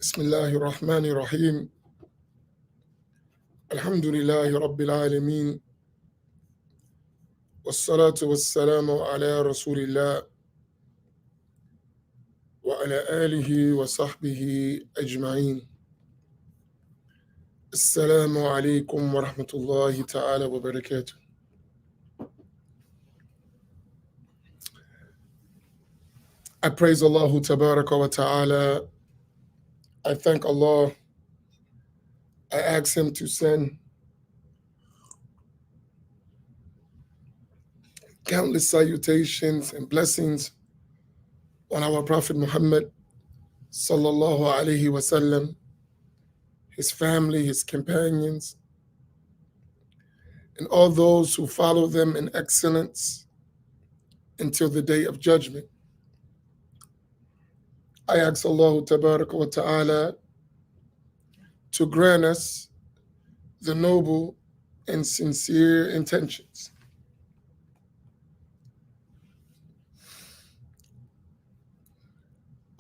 بسم الله الرحمن الرحيم الحمد لله رب العالمين والصلاة والسلام على رسول الله وعلى آله وصحبه أجمعين. السلام عليكم ورحمة الله تعالى وبركاته. I praise Allah Tabaraka wa Ta'ala. I thank Allah. I ask Him to send countless salutations and blessings on our Prophet Muhammad sallallahu alaihi wasallam, his family, his companions, and all those who follow them in excellence until the day of judgment. I ask Allah Tabaraka wa Ta'ala to grant us the noble and sincere intentions.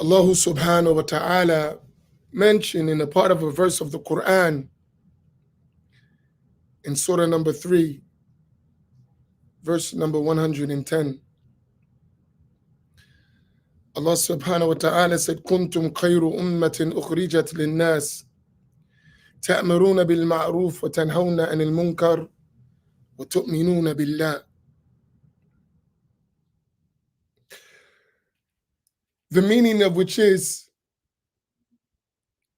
Allah subhanahu wa ta'ala mentioned in a part of a verse of the Quran in Surah number 3, verse number 110. Allah subhanahu wa ta'ala said, كنتم خير أمة أخرجت للناس تأمرون بالمعروف وتنهون عن المنكر وتؤمنون بالله. The meaning of which is,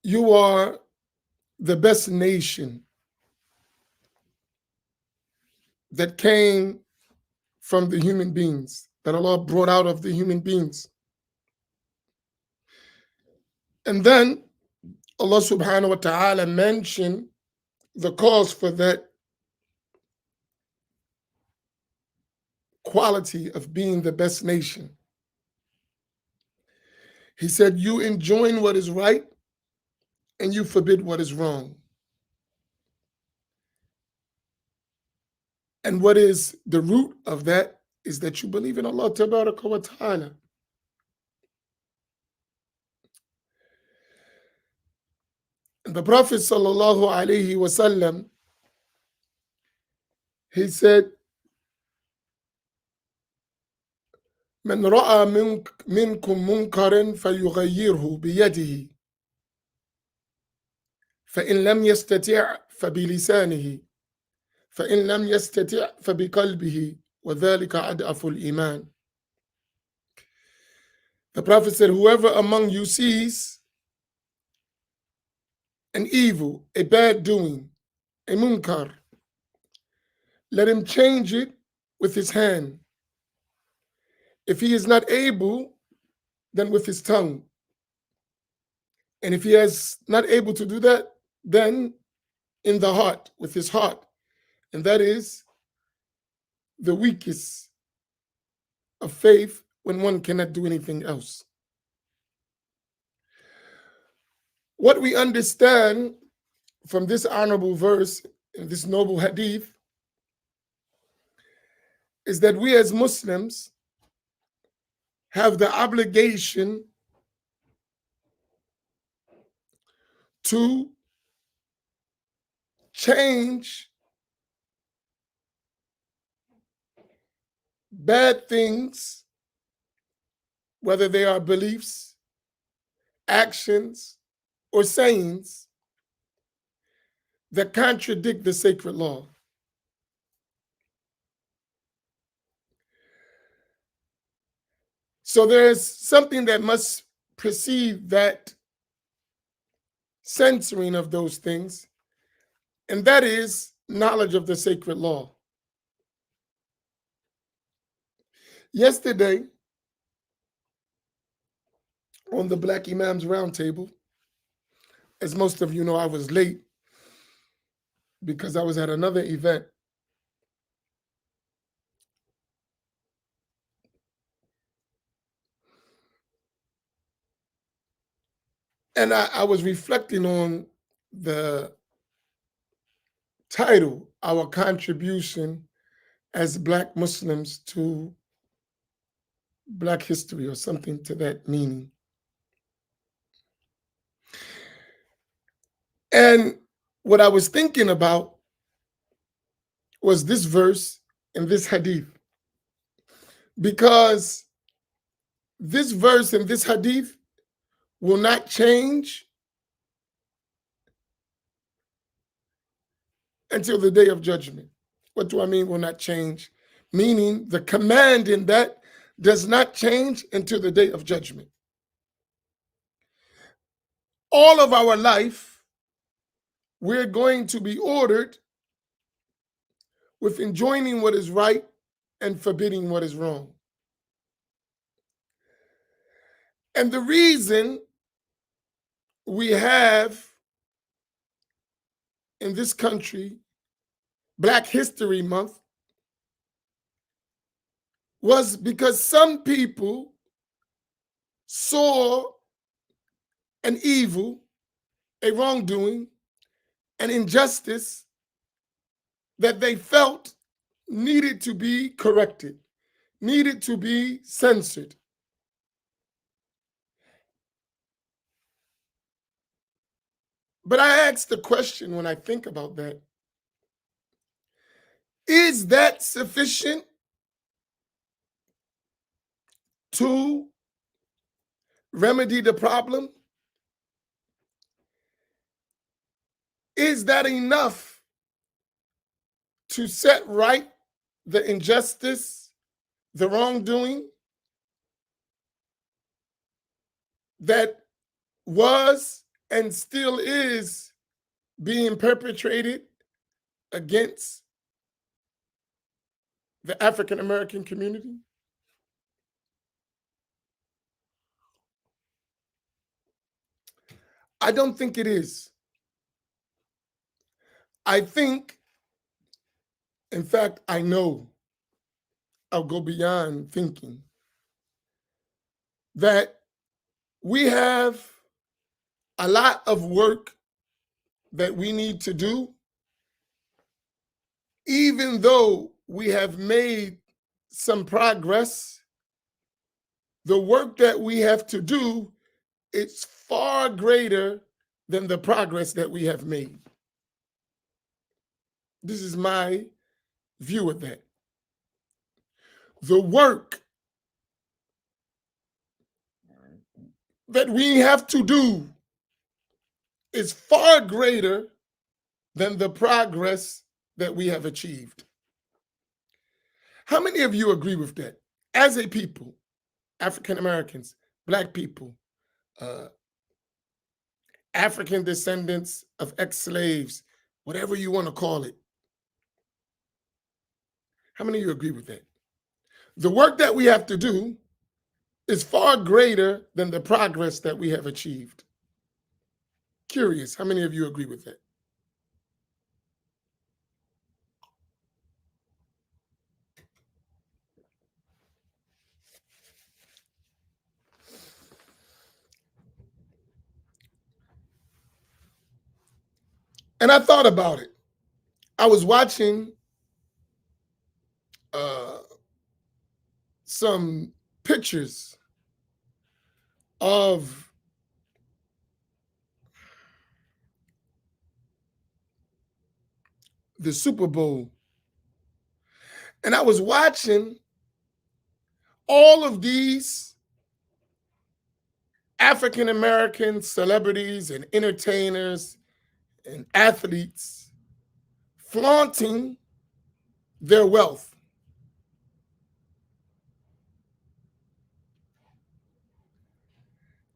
you are the best nation that came from the human beings, that Allah brought out of the human beings. And then Allah subhanahu wa ta'ala mentioned the cause for that quality of being the best nation. He said, you enjoin what is right and you forbid what is wrong. And what is the root of that is that you believe in Allah Tabaraka wa Ta'ala. And the Prophet sallallahu alaihi wasallam, he said, من رأى منكم منكرا فيغيره بيده فإن لم يستطع فبلسانه فإن لم يستطع فبقلبه وذلك أضعف الإيمان. The Prophet said, whoever among you sees an evil, a bad doing, a munkar, let him change it with his hand. If he is not able, then with his tongue. And if he is not able to do that, then in the heart, with his heart. And that is the weakest of faith when one cannot do anything else. What we understand from this honorable verse, in this noble hadith, is that we as Muslims have the obligation to change bad things, whether they are beliefs, actions, or sayings that contradict the sacred law. So there's something that must precede that censoring of those things, and that is knowledge of the sacred law. Yesterday, on the Black Imams Roundtable, as most of you know, I was late because I was at another event. And I was reflecting on the title, Our Contribution as Black Muslims to Black history or something to that meaning. And what I was thinking about was this verse and this hadith, because this verse and this hadith will not change until the day of judgment. What do I mean will not change? Meaning the command in that does not change until the day of judgment. All of our life, we're going to be ordered with enjoining what is right and forbidding what is wrong. And the reason we have in this country Black History Month was because some people saw an evil, a wrongdoing, an injustice that they felt needed to be corrected, needed to be censored. But I ask the question when I think about that, is that sufficient to remedy the problem? Is that enough to set right the injustice, the wrongdoing that was and still is being perpetrated against the African American community? I don't think it is. I think, in fact, I know, I'll go beyond thinking, that we have a lot of work that we need to do, even though we have made some progress. The work that we have to do is far greater than the progress that we have made. This is my view of that. The work that we have to do is far greater than the progress that we have achieved. How many of you agree with that? As a people, African Americans, Black people, African descendants of ex-slaves, whatever you want to call it. How many of you agree with that? The work that we have to do is far greater than the progress that we have achieved. Curious, how many of you agree with that? And I thought about it. I was watching some pictures of the Super Bowl. And I was watching all of these African American celebrities and entertainers and athletes flaunting their wealth.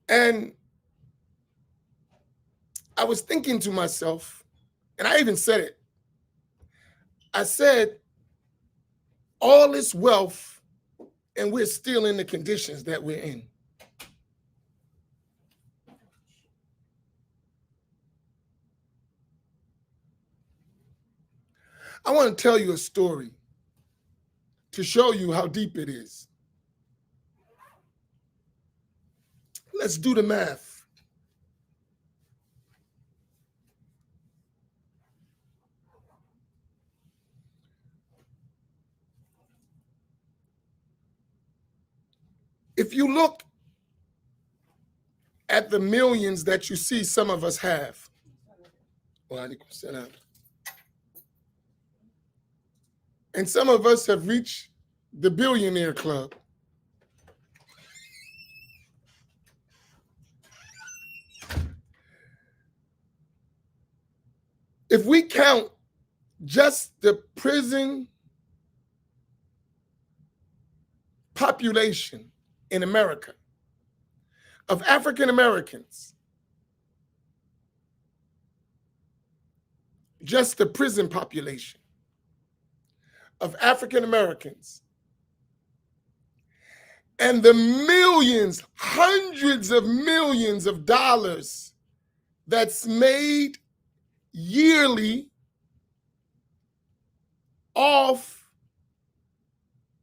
And I was thinking to myself, and I even said it, I said, all this wealth, and we're still in the conditions that we're in. I want to tell you a story to show you how deep it is. Let's do the math. If you look at the millions that you see some of us have, and some of us have reached the billionaire club. If we count just the prison population in America of African Americans, just the prison population of African Americans, and the millions, hundreds of millions of dollars that's made yearly off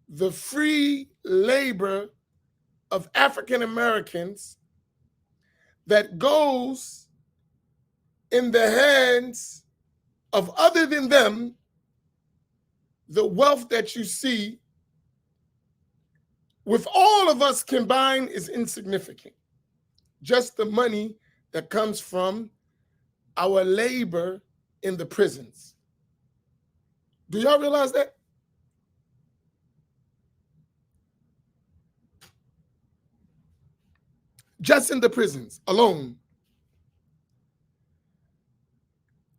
the free labor of African Americans that goes in the hands of, other than them, the wealth that you see with all of us combined is insignificant. Just the money that comes from our labor in the prisons. Do y'all realize that? Just in the prisons alone.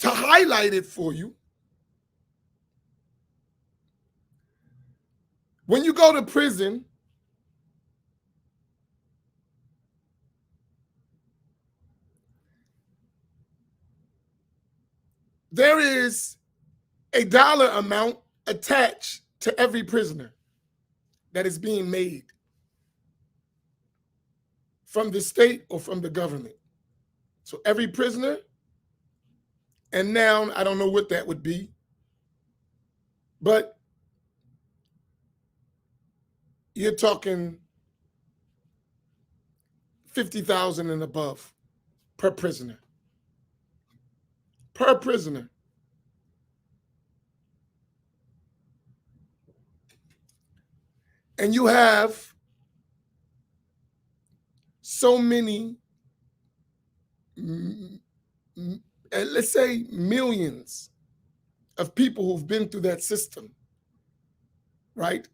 To highlight it for you, when you go to prison, there is a dollar amount attached to every prisoner that is being made from the state or from the government. So every prisoner, and now I don't know what that would be, but you're talking 50,000 and above per prisoner. Per prisoner. And you have so many, let's say millions of people who've been through that system, right?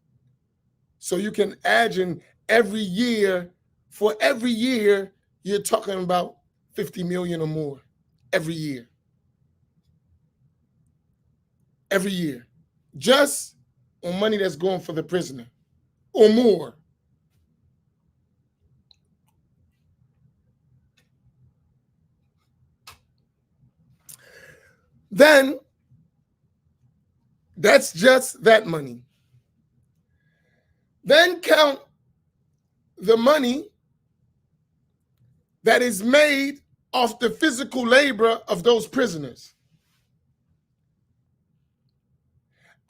So you can imagine every year, for every year, you're talking about 50 million or more every year. Every year. Just on money that's going for the prisoner or more. Then that's just that money. Then count the money that is made off the physical labor of those prisoners.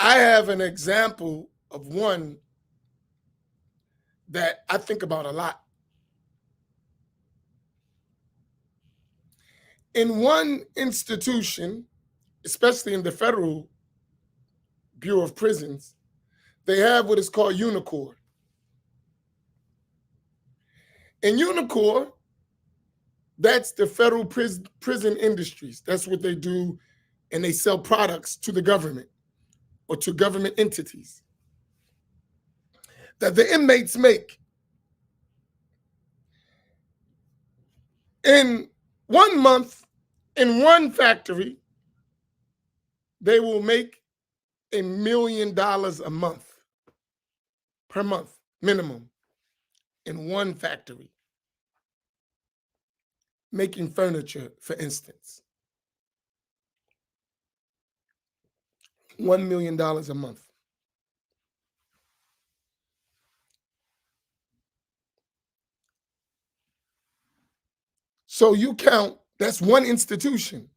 I have an example of one that I think about a lot. In one institution, especially in the Federal Bureau of Prisons, they have what is called Unicor. In Unicor, that's the federal prison industries. That's what they do, and they sell products to the government or to government entities that the inmates make. In 1 month, in one factory, they will make $1 million a month, per month, minimum, in one factory. Making furniture, for instance. $1 million a month. So you count, that's one institution.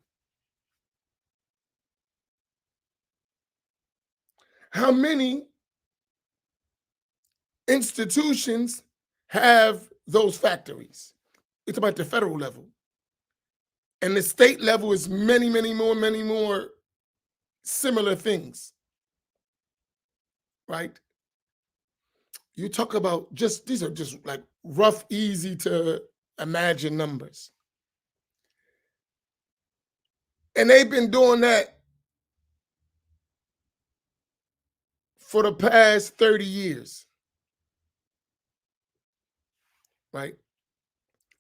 How many institutions have those factories? It's about the federal level. And the state level is many, many more similar things, right? You talk about just, these are just like rough, easy to imagine numbers. And they've been doing that for the past 30 years, right?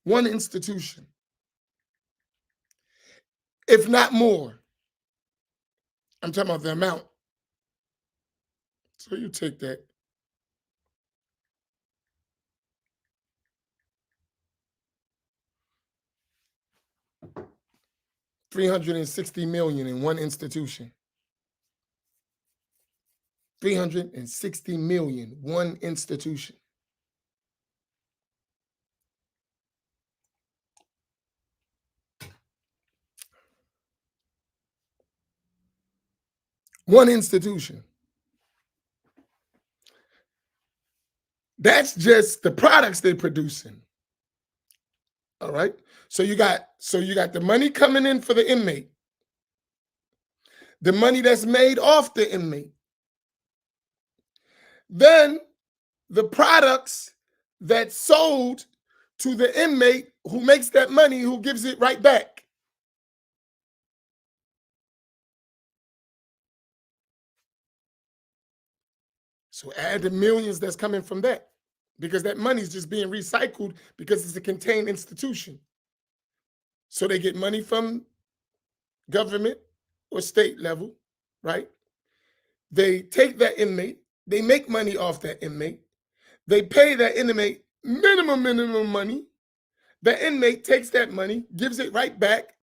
One institution, if not more. I'm talking about the amount. So you take that. $360 million in one institution. 360 million, one institution. One institution. That's just the products they're producing. All right. So you got the money coming in for the inmate, the money that's made off the inmate, then the products that's sold to the inmate who makes that money, who gives it right back. So add the millions that's coming from that, because that money is just being recycled because it's a contained institution. So they get money from government or state level, right? They take that inmate, they make money off that inmate, they pay that inmate minimum money. The inmate takes that money, gives it right back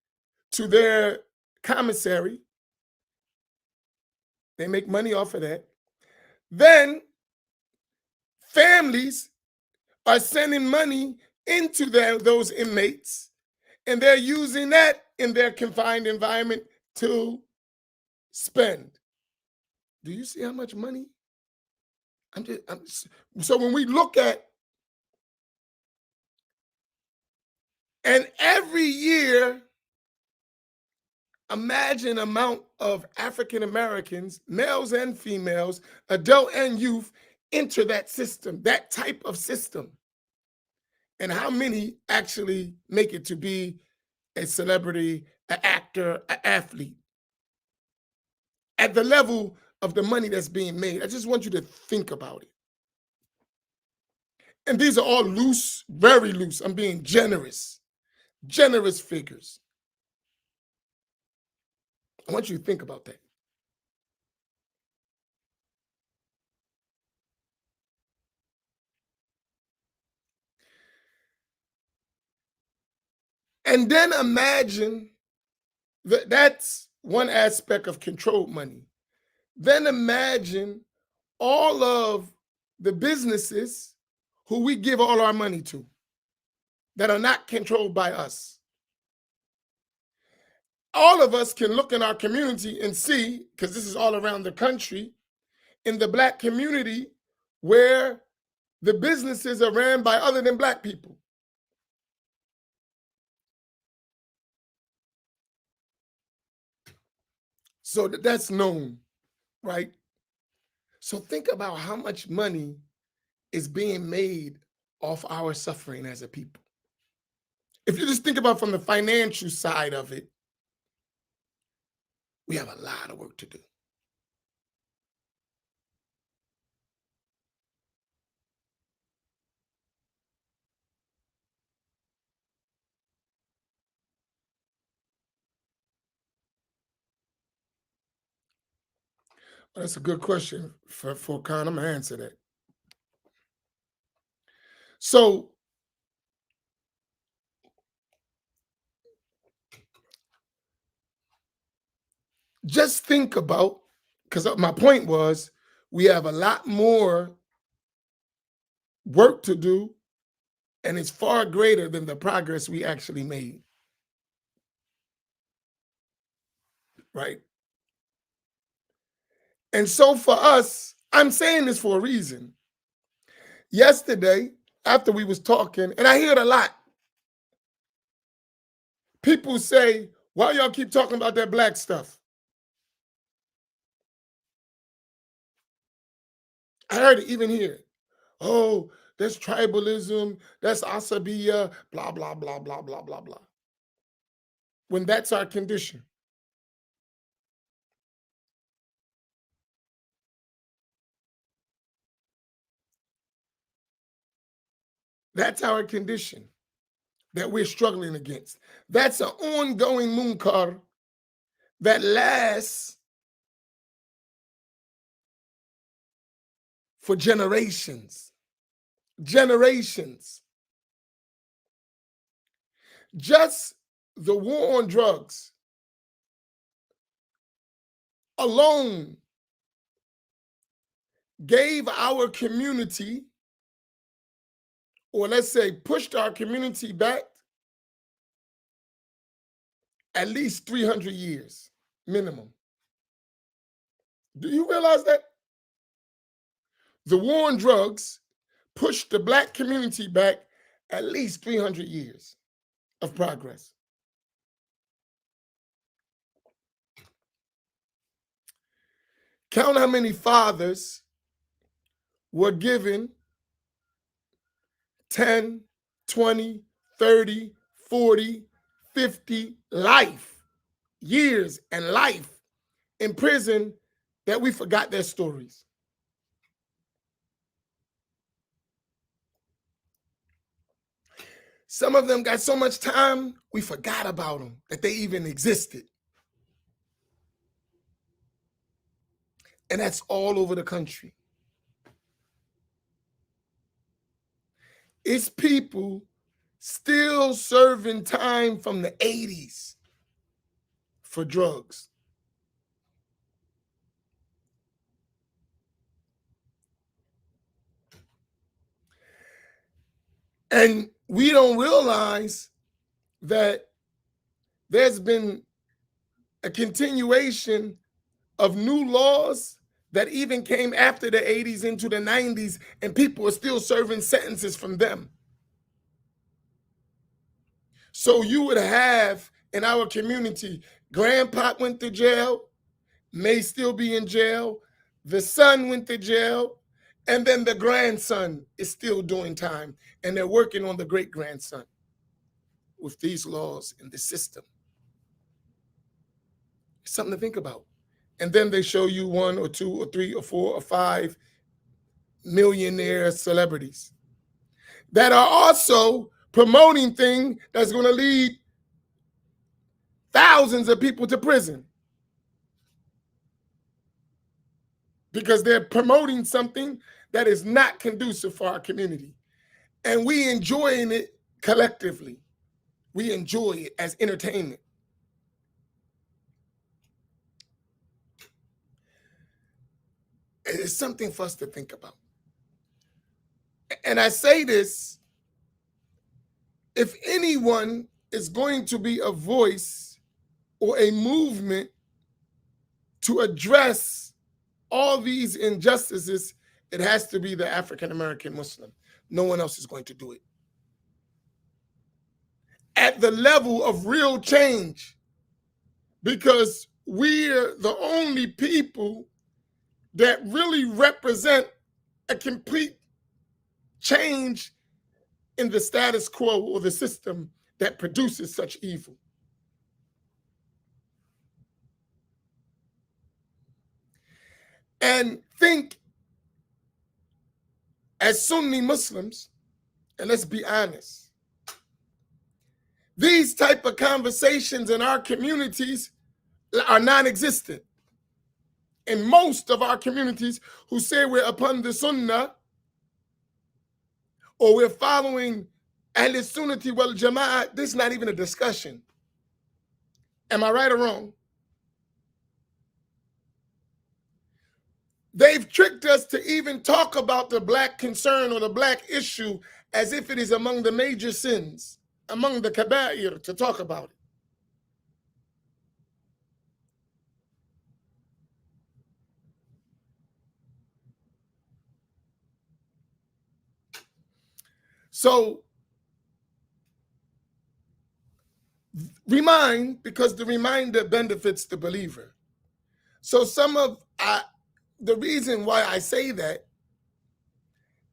to their commissary. They make money off of that. Then families are sending money into those inmates, and they're using that in their confined environment to spend. Do you see how much money? So when we look at, and every year, imagine amount of African Americans, males and females, adult and youth, enter that system, that type of system. And how many actually make it to be a celebrity, an actor, an athlete? At the level of the money that's being made, I just want you to think about it. And these are all loose, very loose. I'm being generous figures. I want you to think about that. And then imagine that's one aspect of controlled money. Then imagine all of the businesses who we give all our money to that are not controlled by us. All of us can look in our community and see, because this is all around the country, in the Black community where the businesses are ran by other than Black people. So that's known, right? So think about how much money is being made off our suffering as a people. If you just think about from the financial side of it, we have a lot of work to do. Well, that's a good question for Khan. I'm gonna answer that. So just think about, because my point was, we have a lot more work to do, and it's far greater than the progress we actually made, right? And so for us, I'm saying this for a reason. Yesterday, after we was talking, and I hear it a lot, people say, why y'all keep talking about that Black stuff? I heard it even here. Oh, that's tribalism, that's asabiya, blah, blah, blah, blah, blah, blah, blah. When that's our condition. That's our condition that we're struggling against. That's an ongoing munkar that lasts for generations. Generations. Just the war on drugs alone gave our community, or let's say pushed our community back at least 300 years minimum. Do you realize that? The war on drugs pushed the black community back at least 300 years of progress. Count how many fathers were given 10, 20, 30, 40, 50 life years and life in prison that we forgot their stories. Some of them got so much time, we forgot about them, that they even existed. And that's all over the country. It's people still serving time from the 80s for drugs. And we don't realize that there's been a continuation of new laws that even came after the 80s into the 90s, and people are still serving sentences from them. So you would have in our community, grandpa went to jail, may still be in jail, the son went to jail, and then the grandson is still doing time, and they're working on the great grandson with these laws in the system. It's something to think about. And then they show you 1 or 2 or 3 or 4 or 5 millionaire celebrities that are also promoting things that's going to lead thousands of people to prison because they're promoting something that is not conducive for our community. And we enjoying it collectively. We enjoy it as entertainment. It's something for us to think about. And I say this, if anyone is going to be a voice or a movement to address all these injustices, it has to be the African American Muslim. No one else is going to do it. At the level of real change, because we're the only people that really represent a complete change in the status quo or the system that produces such evil. And think, as Sunni Muslims, and let's be honest, these type of conversations in our communities are non-existent. In most of our communities who say we're upon the Sunnah or we're following Ahl Sunnati wal Jama'ah, this is not even a discussion. Am I right or wrong? They've tricked us to even talk about the black concern or the black issue as if it is among the major sins, among the kaba'ir, to talk about it. So remind, because the reminder benefits the believer. So some of the reason why I say that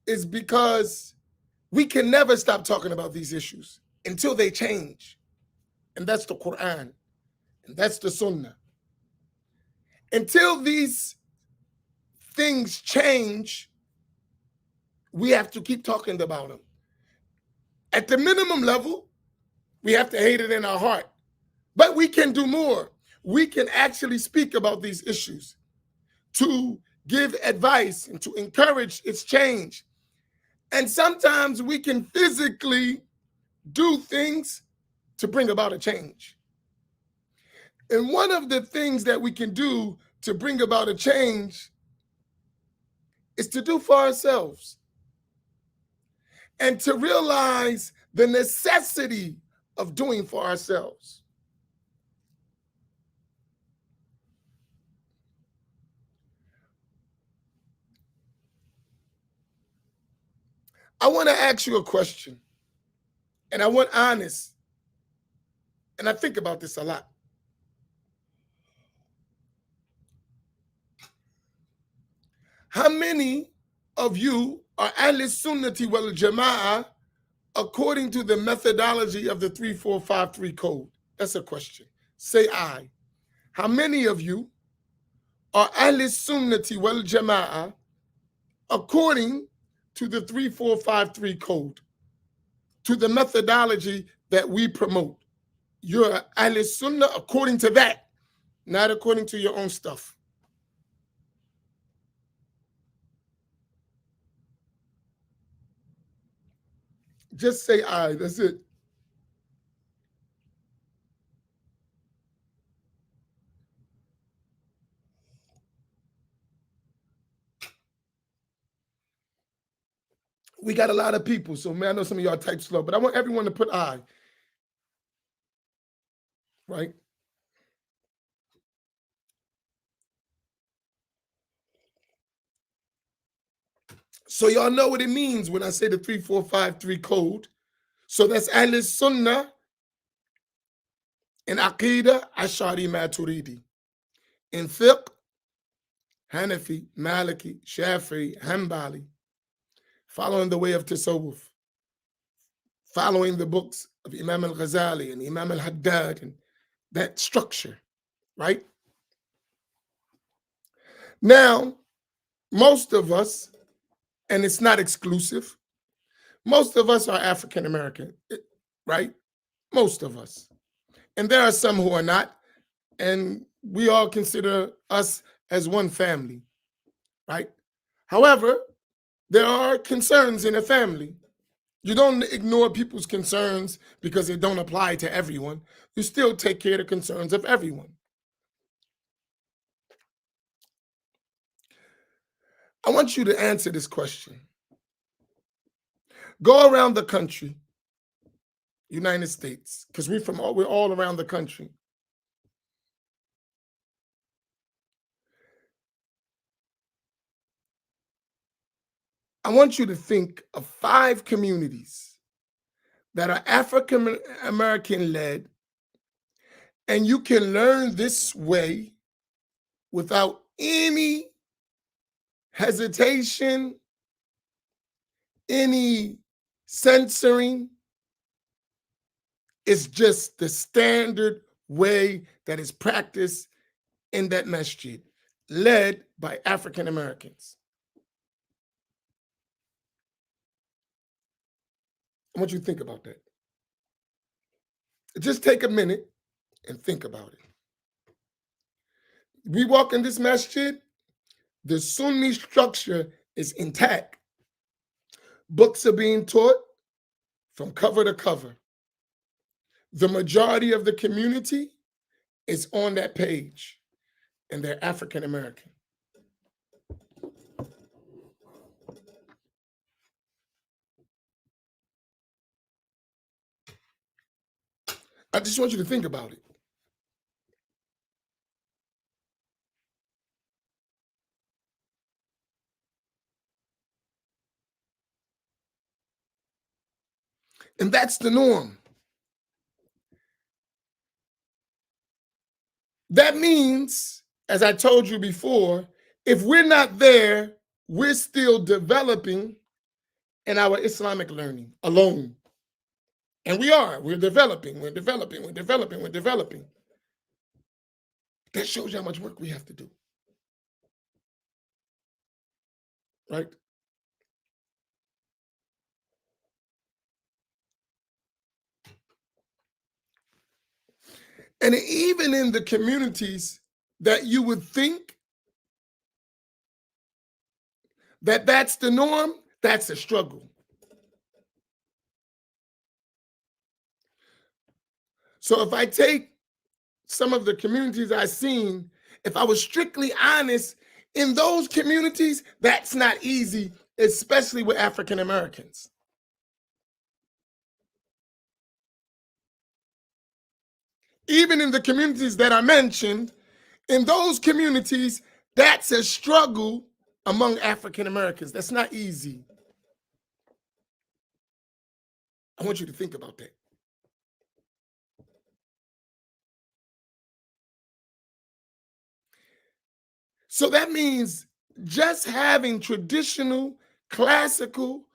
is because we can never stop talking about these issues until they change. And that's the Quran, and that's the Sunnah. Until these things change, we have to keep talking about them. At the minimum level, we have to hate it in our heart. But we can do more. We can actually speak about these issues to give advice and to encourage its change. And sometimes we can physically do things to bring about a change. And one of the things that we can do to bring about a change is to do for ourselves and to realize the necessity of doing for ourselves. I want to ask you a question, and I want honest, and I think about this a lot. How many of you are Ahl Sunnati wal Jama'ah according to the methodology of the 3453 code? That's a question. Say I. How many of you are Ahl Sunnati wal Jama'ah according to the 3453 code, to the methodology that we promote? You're Ahl Sunnah according to that, not according to your own stuff. Just say I. That's it. We got a lot of people, so man, I know some of y'all type slow, but I want everyone to put I, right? So y'all know what it means when I say the 3453 code. So that's Ahl Sunnah in Aqidah, Ashari Maturidi. In Fiqh, Hanafi, Maliki, Shafi'i, Hanbali. Following the way of Tasawwuf. Following the books of Imam al-Ghazali and Imam al-Haddad and that structure, right? Now, most of us, and it's not exclusive, most of us are African American, right? Most of us. And there are some who are not, and we all consider us as one family, right? However, there are concerns in a family. You don't ignore people's concerns because they don't apply to everyone. You still take care of the concerns of everyone. I want you to answer this question. Go around the country, United States, because we're all around the country. I want you to think of 5 communities that are African American led, and you can learn this way without any hesitation, any censoring. It's just the standard way that is practiced in that masjid, led by African Americans. I want you to think about that. Just take a minute and think about it. We walk in this masjid, the Sunni structure is intact. Books are being taught from cover to cover. The majority of the community is on that page, and they're African American. I just want you to think about it. And that's the norm. That means, as I told you before, if we're not there, we're still developing in our Islamic learning alone. And we're developing. That shows you how much work we have to do, right? And even in the communities that you would think that that's the norm, that's a struggle. So if I take some of the communities I've seen, if I was strictly honest, in those communities, that's not easy, especially with African Americans. Even in the communities that I mentioned, in those communities, that's a struggle among African Americans. That's not easy. I want you to think about that. So that means just having traditional, classical,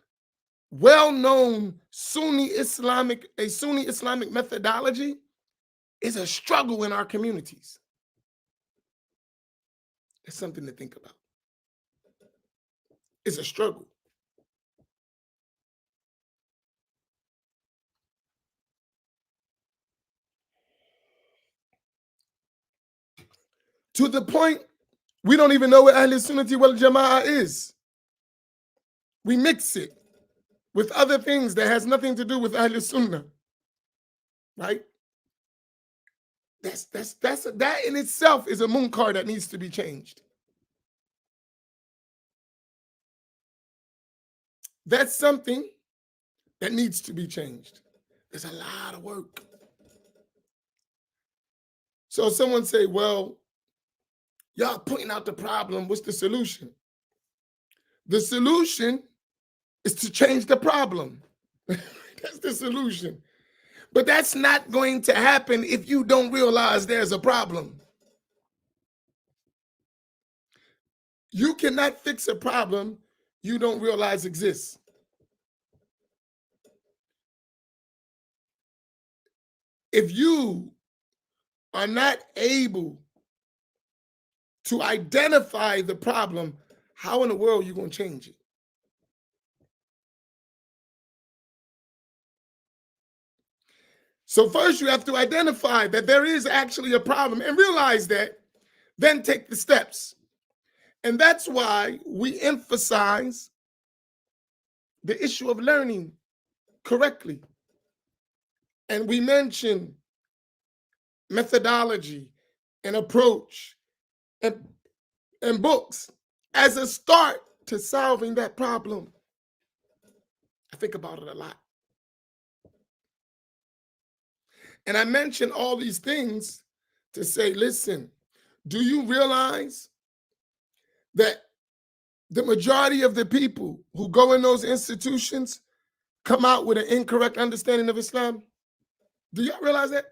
well-known Sunni Islamic methodology is a struggle in our communities. It's something to think about. It's a struggle. To the point we don't even know what Ahl Sunnati wal Jama'ah is. We mix it with other things that has nothing to do with Ahl Sunnah, right? That in itself is a munkar that needs to be changed. That's something that needs to be changed. There's a lot of work. So someone say, well, y'all pointing out the problem, what's the solution? The solution is to change the problem. That's the solution. But that's not going to happen if you don't realize there's a problem. You cannot fix a problem you don't realize exists. If you are not able to identify the problem, how in the world are you going to change it? So first you have to identify that there is actually a problem and realize that, then take the steps. And that's why we emphasize the issue of learning correctly. And we mention methodology and approach and books as a start to solving that problem. I think about it a lot. And I mention all these things to say, listen, do you realize that the majority of the people who go in those institutions come out with an incorrect understanding of Islam? Do y'all realize that?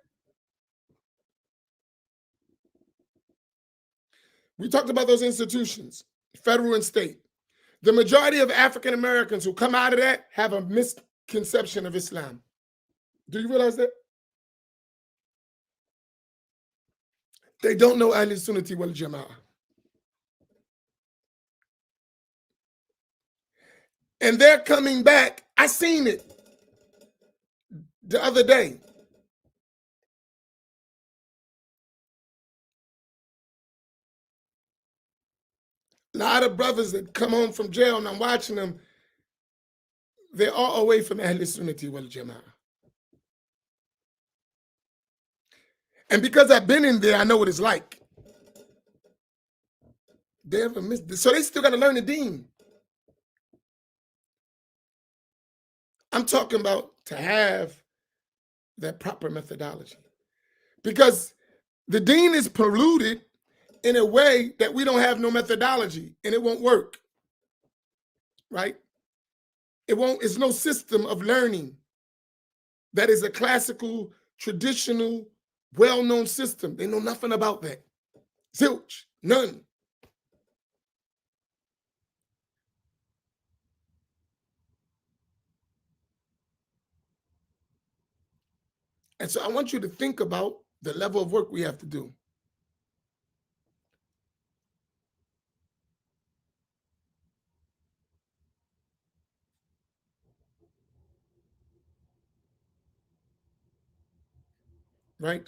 We talked about those institutions, federal and state. The majority of African Americans who come out of that have a misconception of Islam. Do you realize that? They don't know Ahl Sunnati wal Jama'ah. And they're coming back. I seen it the other day. A lot of brothers that come home from jail and I'm watching them, they're all away from Ahl Sunnati wal Jama'ah. And because I've been in there, I know what it's like. They ever missed this. So they still got to learn the deen. I'm talking about to have that proper methodology. Because the deen is polluted in a way that we don't have no methodology and it won't work. Right? It's no system of learning that is a classical, traditional, well-known system. They know nothing about that. Zilch, none. And so I want you to think about the level of work we have to do. Right?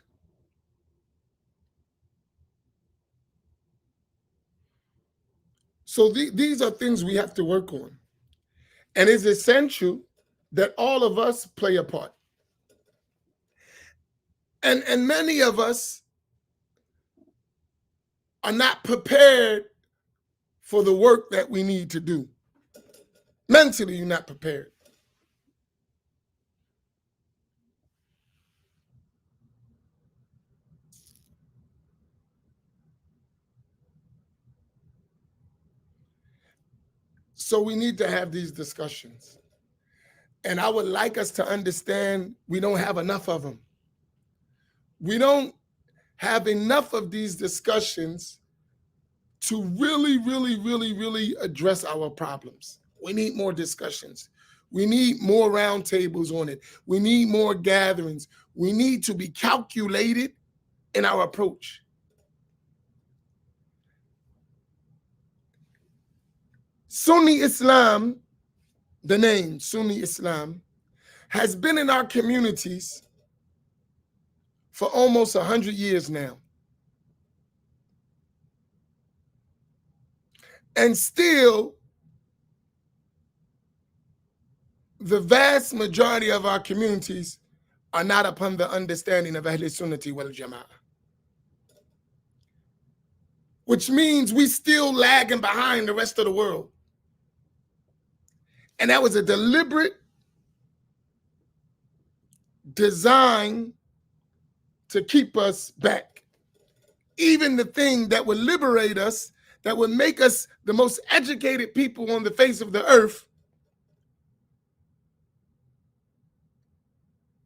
So these are things we have to work on. And it's essential that all of us play a part. And many of us are not prepared for the work that we need to do. Mentally, you're not prepared. So we need to have these discussions. And I would like us to understand we don't have enough of them. We don't have enough of these discussions to really address our problems. We need more discussions. We need more roundtables on it. We need more gatherings. We need to be calculated in our approach. Sunni Islam, the name Sunni Islam, has been in our communities for almost 100 years now. And still, the vast majority of our communities are not upon the understanding of Ahl Sunnati wal Jama'ah. Which means we still lagging behind the rest of the world. And that was a deliberate design to keep us back. Even the thing that would liberate us, that would make us the most educated people on the face of the earth,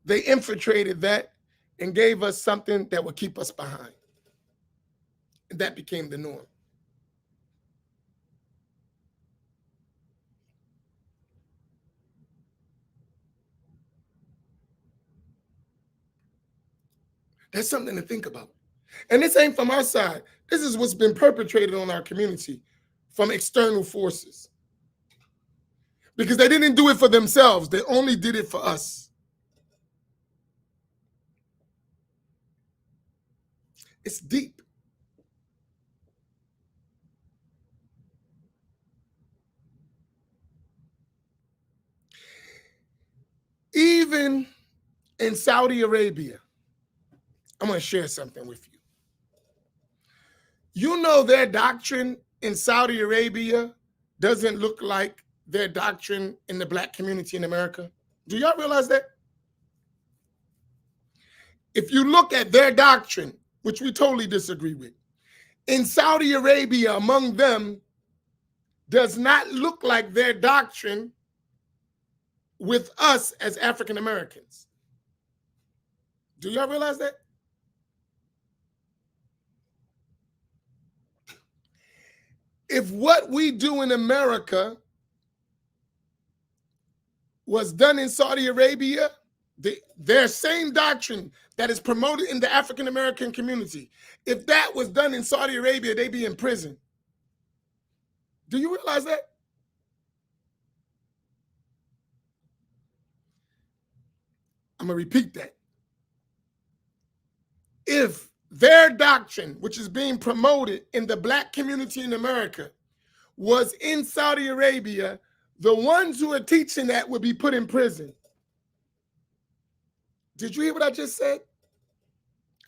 they infiltrated that and gave us something that would keep us behind. And that became the norm. That's something to think about. And this ain't from our side. This is what's been perpetrated on our community from external forces. Because they didn't do it for themselves. They only did it for us. It's deep. Even in Saudi Arabia, I'm going to share something with you. You know their doctrine in Saudi Arabia doesn't look like their doctrine in the black community in America. Do y'all realize that? If you look at their doctrine, which we totally disagree with, in Saudi Arabia, among them, does not look like their doctrine with us as African Americans. Do y'all realize that? If what we do in America was done in Saudi Arabia, their same doctrine that is promoted in the African American community, if that was done in Saudi Arabia, they'd be in prison. Do you realize that? I'm going to repeat that. If their doctrine, which is being promoted in the black community in America, was in Saudi Arabia, the ones who are teaching that would be put in prison. Did you hear what I just said?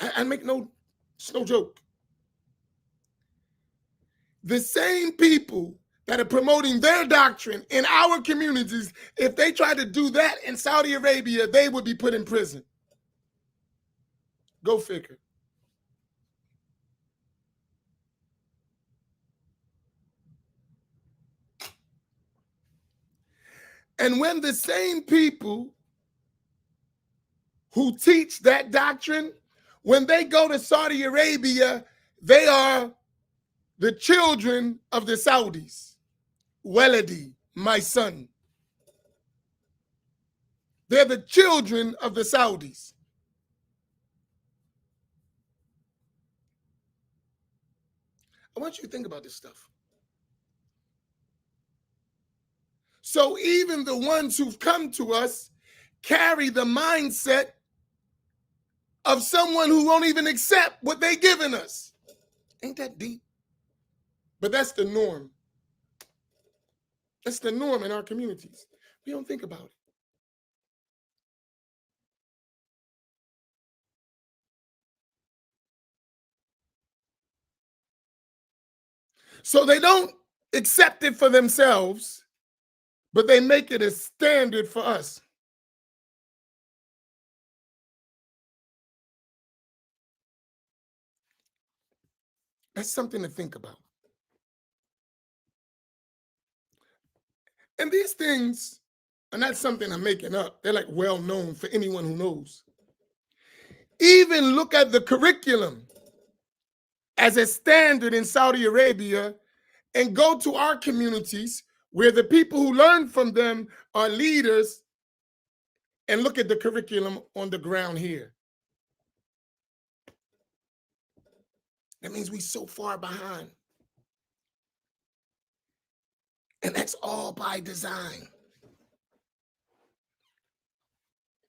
I make it's no joke. The same people that are promoting their doctrine in our communities, if they tried to do that in Saudi Arabia, they would be put in prison. Go figure. And when the same people who teach that doctrine, when they go to Saudi Arabia, they are the children of the Saudis. Waladi, my son. They're the children of the Saudis. I want you to think about this stuff. So even the ones who've come to us carry the mindset of someone who won't even accept what they've given us. Ain't that deep? But that's the norm. That's the norm in our communities. We don't think about it. So they don't accept it for themselves, but they make it a standard for us. That's something to think about. And these things are not something I'm making up. They're like well known for anyone who knows. Even look at the curriculum as a standard in Saudi Arabia and go to our communities where the people who learn from them are leaders and look at the curriculum on the ground here. That means we're so far behind. And that's all by design.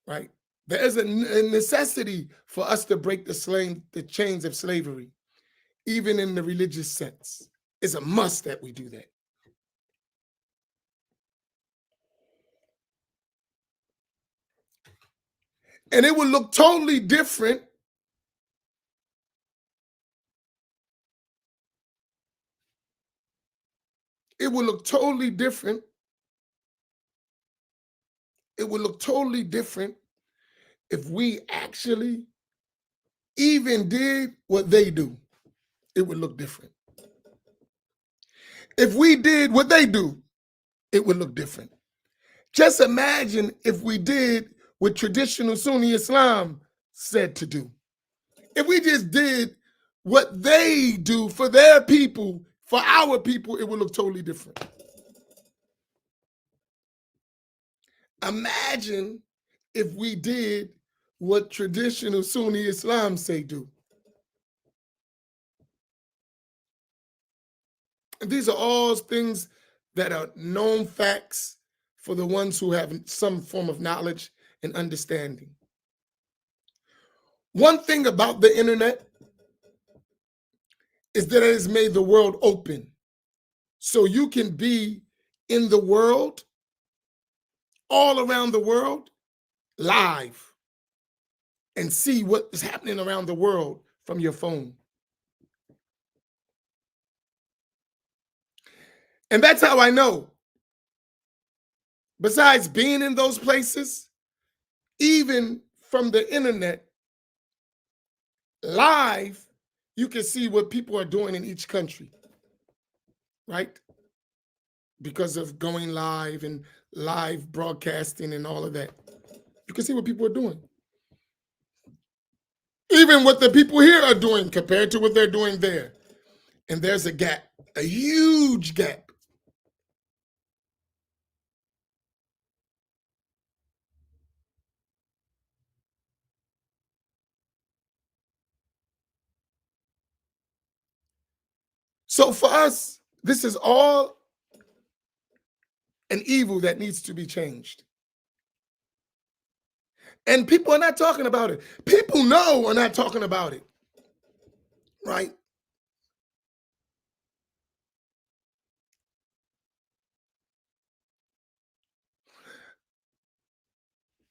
Right? There is a necessity for us to break the chains of slavery, even in the religious sense. It's a must that we do that. And it will look totally different it will look totally different. It will look totally different if we actually even did what they do. It would look different. If we did what they do, it would look different. Just imagine if we did what traditional Sunni Islam said to do. If we just did what they do for their people, for our people, it would look totally different. Imagine if we did what traditional Sunni Islam say do. And these are all things that are known facts for the ones who have some form of knowledge and understanding. One thing about the internet is that it has made the world open. So you can be in the world, all around the world, live, and see what is happening around the world from your phone. And that's how I know. Besides being in those places, even from the internet, live, you can see what people are doing in each country, right? Because of going live and live broadcasting and all of that. You can see what people are doing. Even what the people here are doing compared to what they're doing there. And there's a gap, a huge gap. So for us, this is all an evil that needs to be changed. And people are not talking about it. People know are not talking about it, right?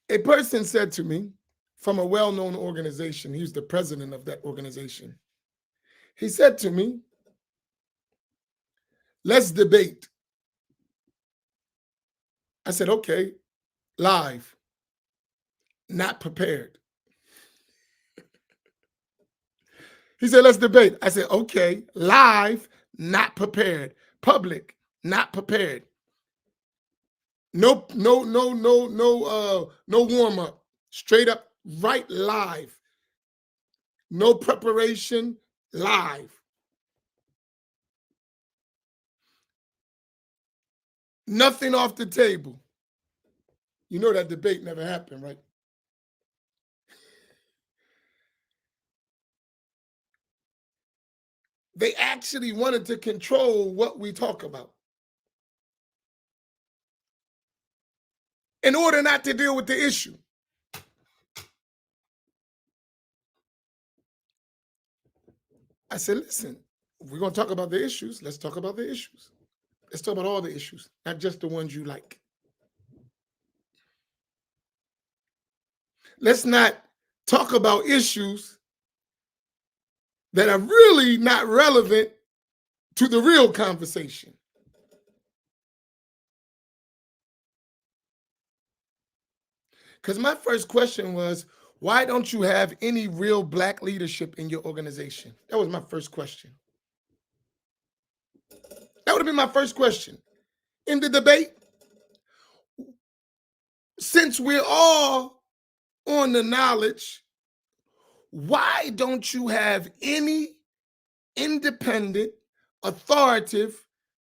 A person said to me from a well-known organization, he was the president of that organization. He said to me, let's debate. I said, okay, live, not prepared. He said, let's debate. I said, okay, live, not prepared. Public, not prepared. No warm up. Straight up, right live. No preparation, live. Nothing off the table. You know that debate never happened, right? They actually wanted to control what we talk about in order not to deal with the issue. I said, listen, if we're going to talk about the issues, let's talk about the issues. Let's talk about all the issues, not just the ones you like. Let's not talk about issues that are really not relevant to the real conversation. Because my first question was, why don't you have any real Black leadership in your organization? That was my first question. That would have been my first question. In the debate, since we're all on the knowledge, why don't you have any independent, authoritative,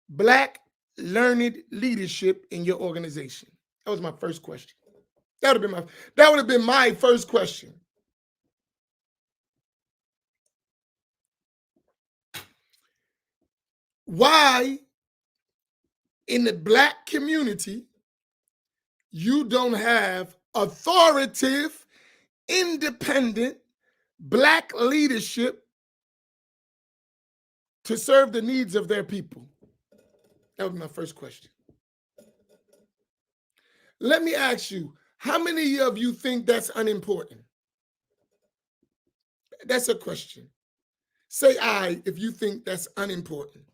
Black learned leadership in your organization? That was my first question. That would have been my first question. Why in the Black community you don't have authoritative, independent Black leadership to serve the needs of their people? That was my first question. Let me ask you, how many of you think that's unimportant? That's a question. Say aye if you think that's unimportant.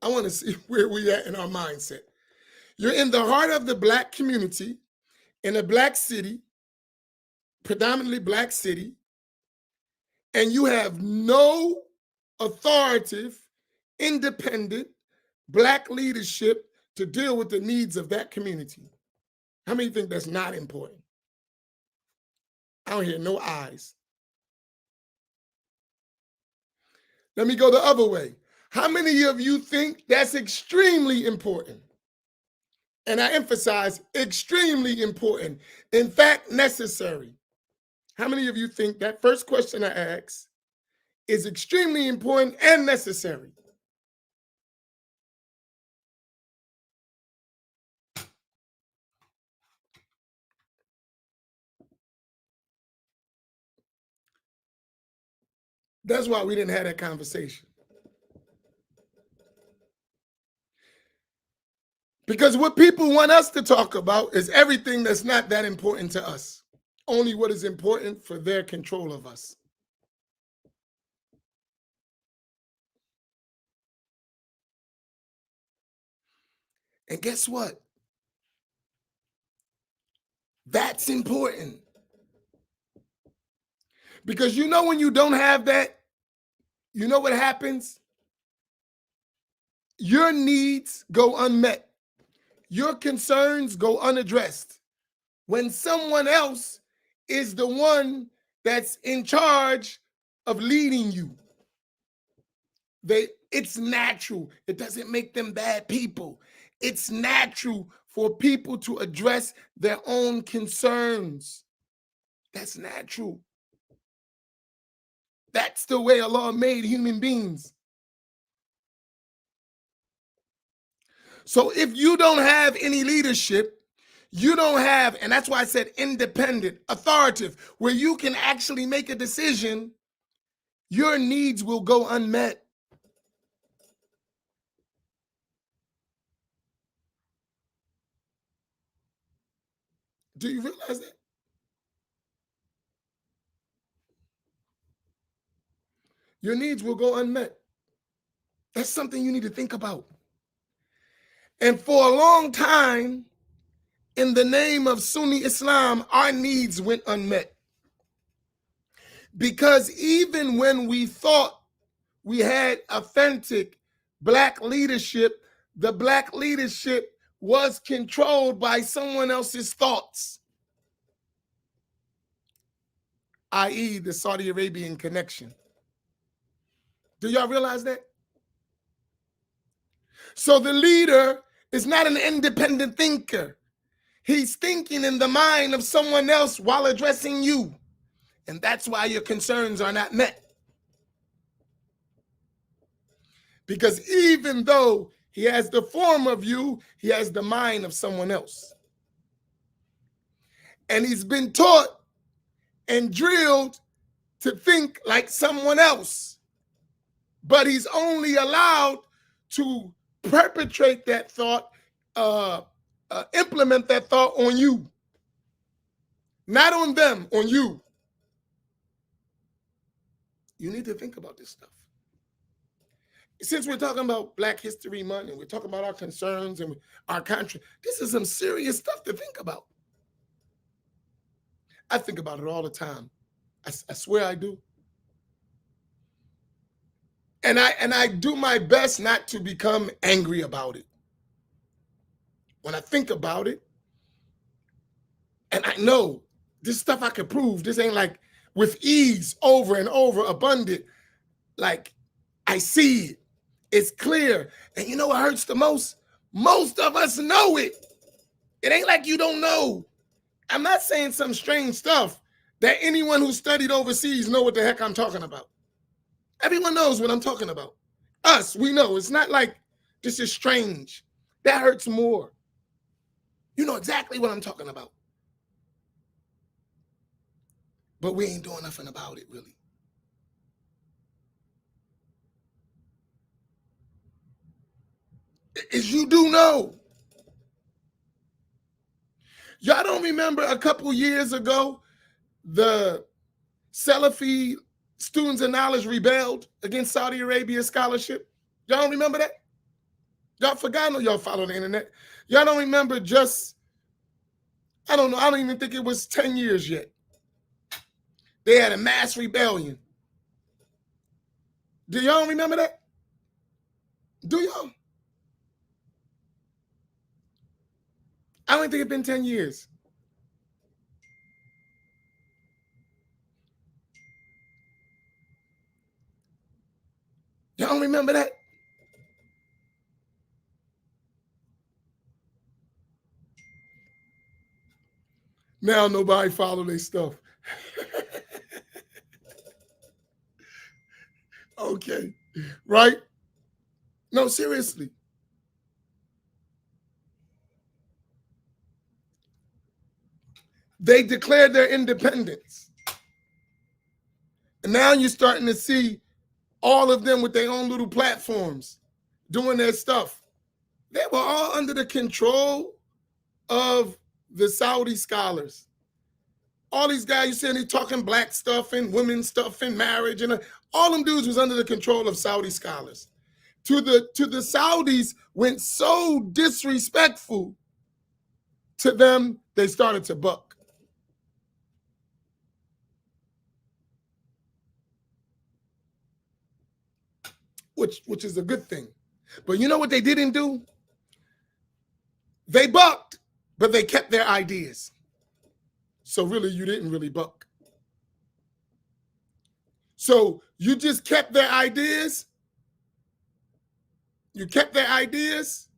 I want to see where we at in our mindset. You're in the heart of the Black community, in a Black city, predominantly Black city, and you have no authoritative, independent Black leadership to deal with the needs of that community. How many think that's not important? I don't hear no ayes. Let me go the other way. How many of you think that's extremely important? And I emphasize extremely important. In fact, necessary. How many of you think that first question I asked is extremely important and necessary? That's why we didn't have that conversation. Because what people want us to talk about is everything that's not that important to us. Only what is important for their control of us. And guess what? That's important. Because you know when you don't have that, you know what happens? Your needs go unmet. Your concerns go unaddressed. When someone else is the one that's in charge of leading you, it's natural. It doesn't make them bad people. It's natural for people to address their own concerns. That's natural. That's the way Allah made human beings. So if you don't have any leadership, you don't have, and that's why I said independent, authoritative, where you can actually make a decision, your needs will go unmet. Do you realize that? Your needs will go unmet. That's something you need to think about. And for a long time, in the name of Sunni Islam, our needs went unmet. Because even when we thought we had authentic Black leadership, the Black leadership was controlled by someone else's thoughts, i.e. the Saudi Arabian connection. Do y'all realize that? So the leader is not an independent thinker. He's thinking in the mind of someone else while addressing you. And that's why your concerns are not met. Because even though he has the form of you, he has the mind of someone else. And he's been taught and drilled to think like someone else. But he's only allowed to perpetrate that thought, implement that thought on you. Not on them, on you. You need to think about this stuff. Since we're talking about Black History Month and we're talking about our concerns and our country, this is some serious stuff to think about. I think about it all the time. I swear I do. And I do my best not to become angry about it. When I think about it, and I know this stuff I can prove, this ain't like with ease, over and over, abundant. Like, I see it. It's clear. And you know what hurts the most? Most of us know it. It ain't like you don't know. I'm not saying some strange stuff that anyone who studied overseas know what the heck I'm talking about. Everyone knows what I'm talking about. Us, we know. It's not like this is strange. That hurts more. You know exactly what I'm talking about. But we ain't doing nothing about it, really. As you do know. Y'all don't remember a couple years ago, the Salafi Students of Knowledge rebelled against Saudi Arabia scholarship? Y'all don't remember that? Y'all forgot? No, y'all follow the internet. Y'all don't remember just, I don't know, I don't even think it was 10 years yet. They had a mass rebellion. Do y'all remember that? Do y'all? I don't think it's been 10 years. Y'all don't remember that? Now nobody follow their stuff. Okay, right? No, seriously. They declared their independence. And now you're starting to see all of them with their own little platforms doing their stuff. They were all under the control of the Saudi scholars. All these guys, you saying they talking black stuff and women's stuff and marriage, and all them dudes was under the control of Saudi scholars. To the Saudis went so disrespectful to them, they started to buck. Which is a good thing. But you know what they didn't do? They bucked, but they kept their ideas. So really, you didn't really buck. So you just kept their ideas. You kept their ideas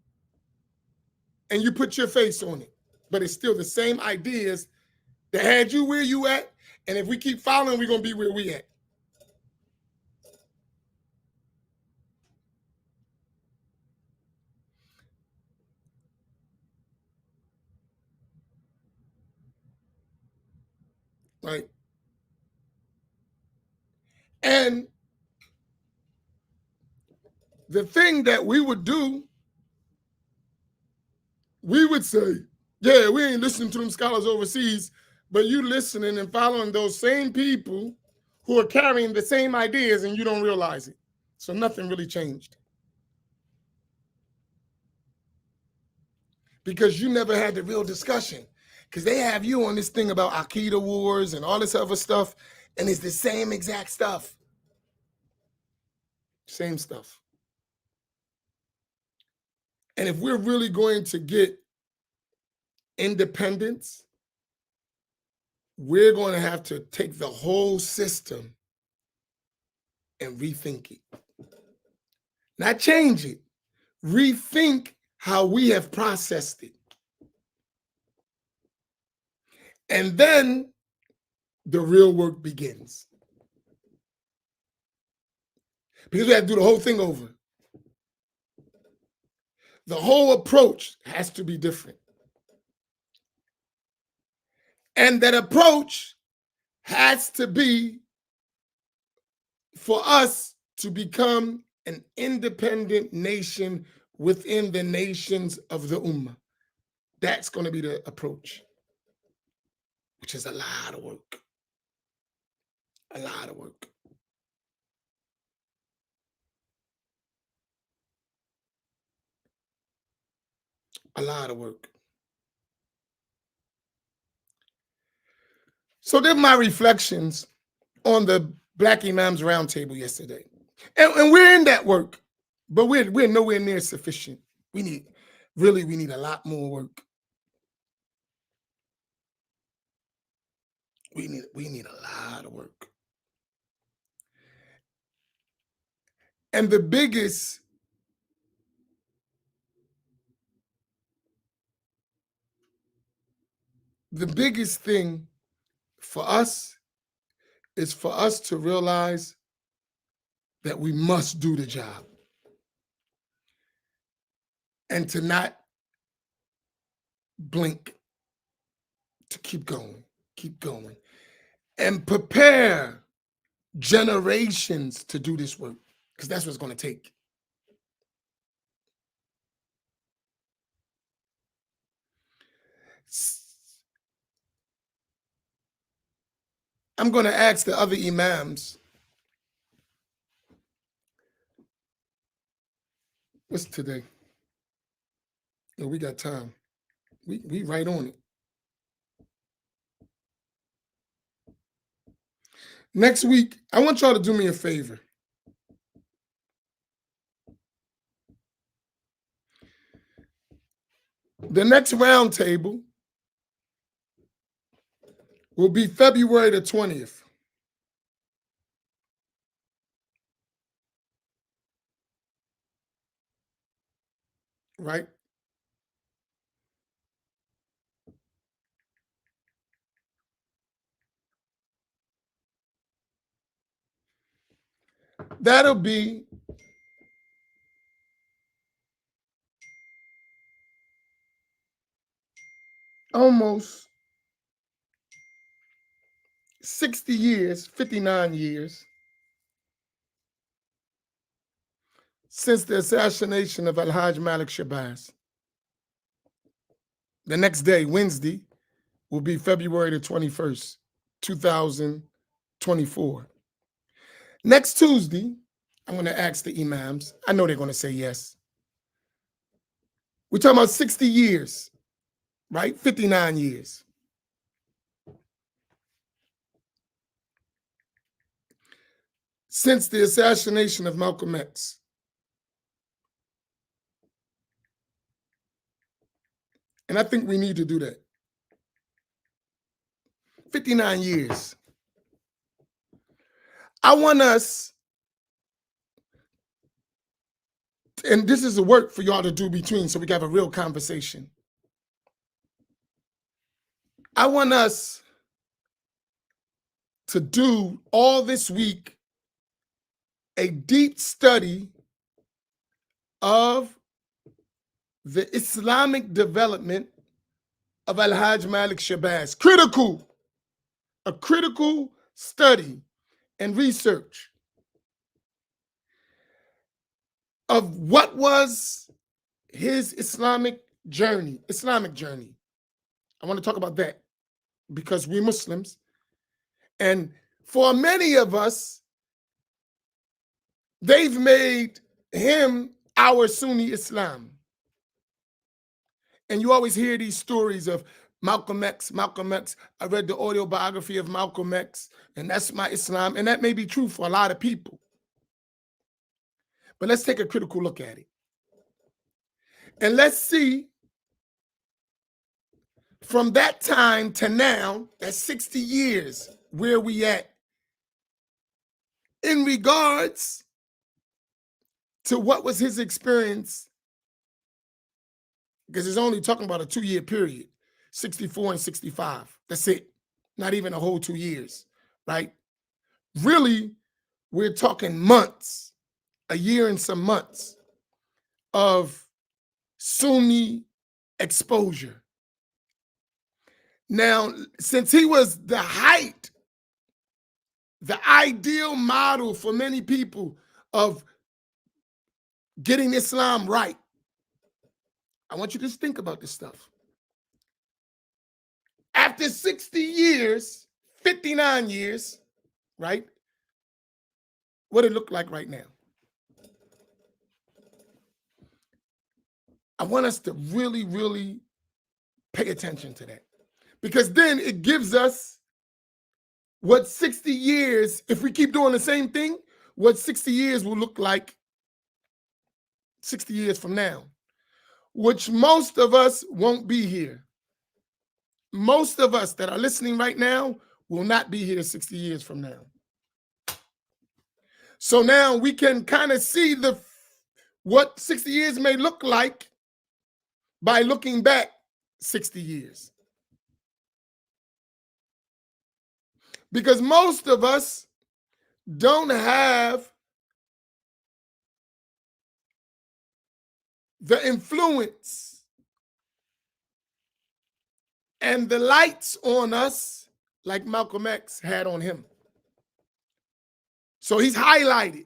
and you put your face on it. But it's still the same ideas that had you where you at. And if we keep following, we're going to be where we at. Right? And the thing that we would do, we would say, yeah, we ain't listening to them scholars overseas, but you listening and following those same people who are carrying the same ideas and you don't realize it. So nothing really changed. Because you never had the real discussion. Because they have you on this thing about Aqidah wars and all this other stuff, and it's the same exact stuff. Same stuff. And if we're really going to get independence, we're going to have to take the whole system and rethink it. Not change it, rethink how we have processed it. And then the real work begins. Because we have to do the whole thing over. The whole approach has to be different. And that approach has to be for us to become an independent nation within the nations of the Ummah. That's going to be the approach, which is a lot of work. A lot of work. A lot of work. So they're my reflections on the Black Imams Roundtable yesterday. And we're in that work, but we're nowhere near sufficient. We need a lot more work. We need a lot of work. And the biggest thing for us is for us to realize that we must do the job and to not blink, to keep going, and prepare generations to do this work, because that's what it's going to take. I'm going to ask the other imams, what's today? No, we got time. We right on it. Next week, I want y'all to do me a favor. The next roundtable will be February the 20th. Right? That'll be almost 60 years, 59 years since the assassination of Al-Hajj Malik Shabazz. The next day, Wednesday, will be February the 21st, 2024. Next Tuesday, I'm going to ask the imams. I know they're going to say yes. We're talking about 60 years, right? 59 years. Since the assassination of Malcolm X. And I think we need to do that. 59 years. I want us, and this is the work for y'all to do between so we can have a real conversation. I want us to do all this week a deep study of the Islamic development of Al-Hajj Malik Shabazz. A critical study and research of what was his Islamic journey. I want to talk about that because we're Muslims. And for many of us, they've made him our Sunni Islam. And you always hear these stories of Malcolm X. I read the autobiography of Malcolm X, and that's my Islam. And that may be true for a lot of people. But let's take a critical look at it. And let's see from that time to now, that's 60 years, where we at in regards to what was his experience, because it's only talking about a 2-year period, 64 and 65. That's it. Not even a whole 2 years, right? Really, we're talking months, a year and some months of Sunni exposure. Now, since he was the height, the ideal model for many people of getting Islam right, I want you to just think about this stuff. After 60 years, 59 years, right? What it look like right now? I want us to really, really pay attention to that. Because then it gives us what 60 years, if we keep doing the same thing, what 60 years will look like 60 years from now, which most of us won't be here. Most of us that are listening right now will not be here 60 years from now. So now we can kind of see what 60 years may look like by looking back 60 years. Because most of us don't have the influence and the lights on us like Malcolm X had on him. So he's highlighted,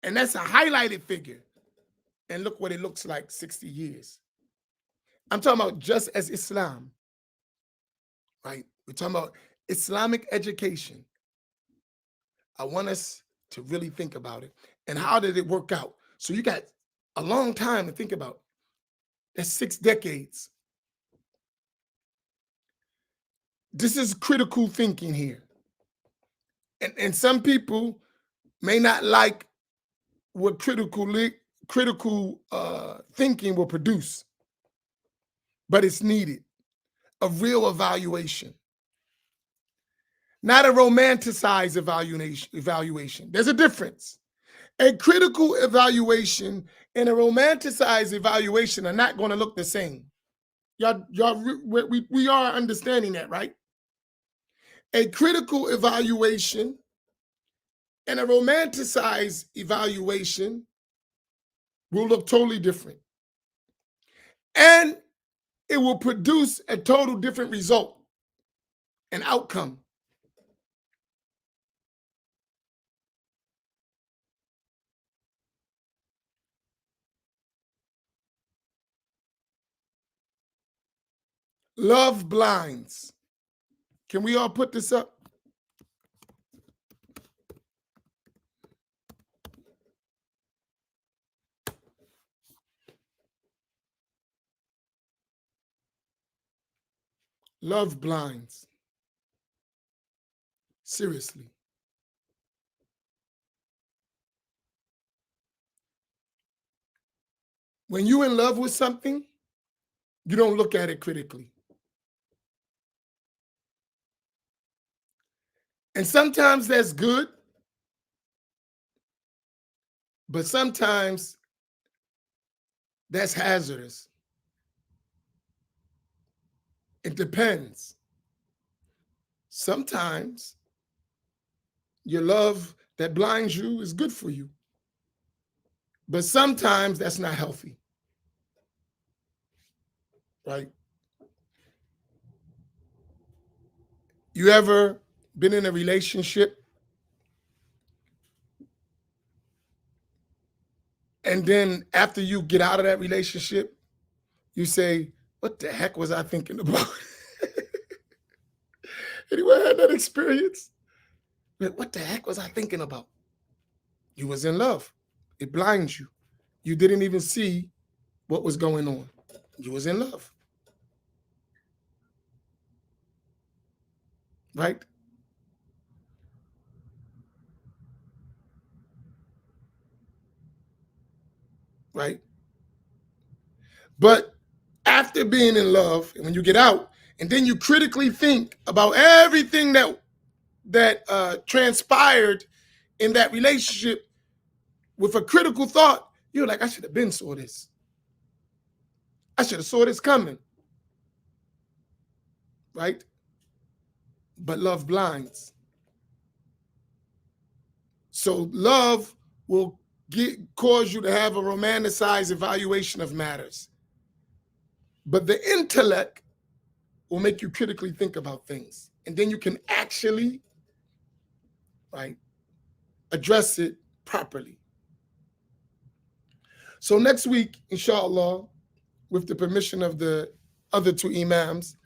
and that's a highlighted figure. And look what it looks like 60 years. I'm talking about just as Islam, right? We're talking about Islamic education. I want us to really think about it. And how did it work out? So you got a long time to think about. That's 6 decades. This is critical thinking here. And some people may not like what critical thinking will produce, but it's needed. A real evaluation. Not a romanticized evaluation. There's a difference. A critical evaluation and a romanticized evaluation are not going to look the same. We are understanding that, right? A critical evaluation and a romanticized evaluation will look totally different. And it will produce a total different result, an outcome. Love blinds. Can we all put this up? Love blinds. Seriously. When you're in love with something, you don't look at it critically. And sometimes that's good, but sometimes that's hazardous. It depends. Sometimes your love that blinds you is good for you, but sometimes that's not healthy, right? You ever been in a relationship and then after you get out of that relationship, you say, what the heck was I thinking about? Anyone had that experience? What the heck was I thinking about? You was in love. It blinds you. You didn't even see what was going on. You was in love. Right? Right? But after being in love, and when you get out, and then you critically think about everything that transpired in that relationship with a critical thought, you're like, I should have been saw this. I should have saw this coming. Right? But love blinds. So love will cause you to have a romanticized evaluation of matters. But the intellect will make you critically think about things. And then you can actually, right, address it properly. So next week, inshallah, with the permission of the other two imams,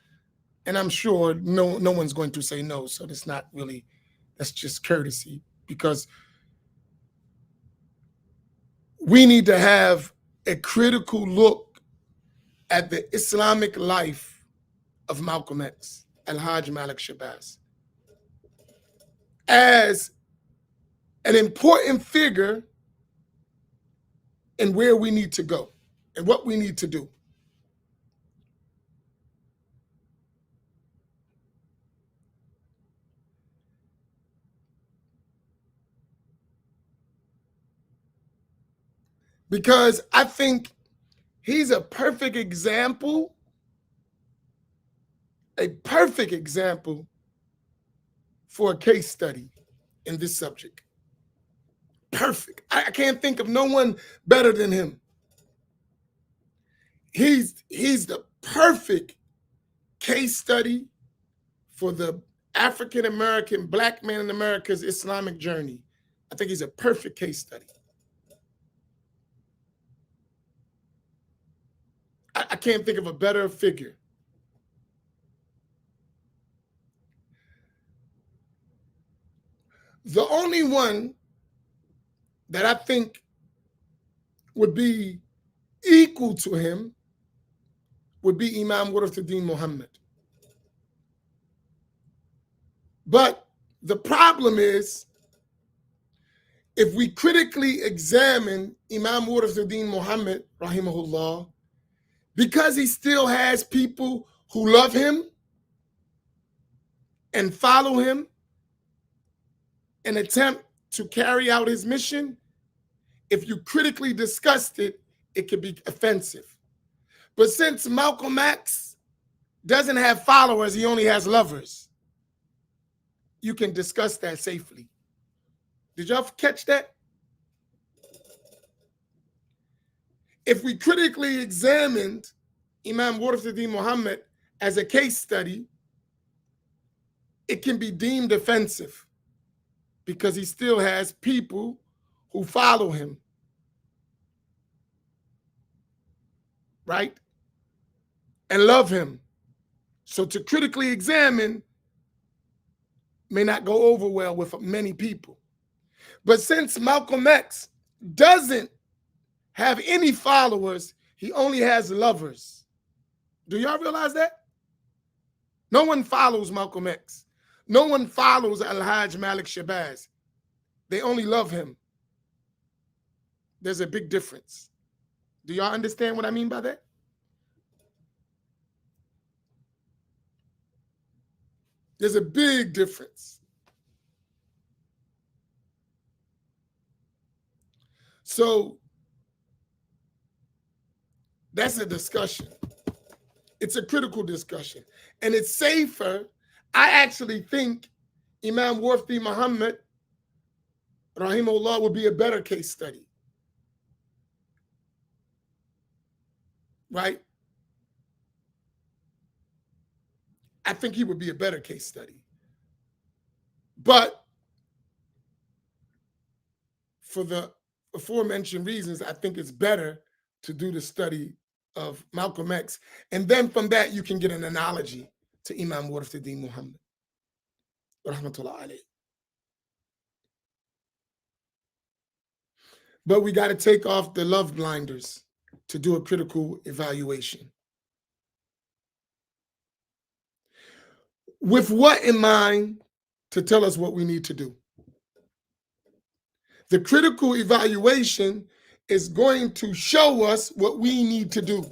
and I'm sure no one's going to say no, so that's just courtesy, because we need to have a critical look at the Islamic life of Malcolm X, Al-Hajj Malik Shabazz, as an important figure in where we need to go and what we need to do. Because I think he's a perfect example for a case study in this subject. Perfect. I can't think of no one better than him. He's the perfect case study for the African American black man in America's Islamic journey. I think he's a perfect case study. I can't think of a better figure. The only one that I think would be equal to him would be Imam Warithuddin Muhammad. But the problem is, if we critically examine Imam Warithuddin Muhammad, rahimahullah, because he still has people who love him and follow him and attempt to carry out his mission, if you critically discussed it, it could be offensive. But since Malcolm X doesn't have followers, he only has lovers, you can discuss that safely. Did y'all catch that? If we critically examined Imam Warithuddin Muhammad as a case study, it can be deemed offensive because he still has people who follow him, right? And love him. So to critically examine may not go over well with many people. But since Malcolm X doesn't have any followers, he only has lovers. Do y'all realize that? No one follows Malcolm X. No one follows Al-Hajj Malik Shabazz. They only love him. There's a big difference. Do y'all understand what I mean by that? There's a big difference. So that's a discussion. It's a critical discussion. And it's safer. I actually think Imam Warithuddin Muhammad, rahimahullah, would be a better case study. Right? I think he would be a better case study. But for the aforementioned reasons, I think it's better to do the study of Malcolm X. And then from that, you can get an analogy to Imam Warithuddin Muhammad, rahmatullah alayh. But we got to take off the love blinders to do a critical evaluation. With what in mind to tell us what we need to do? The critical evaluation is going to show us what we need to do.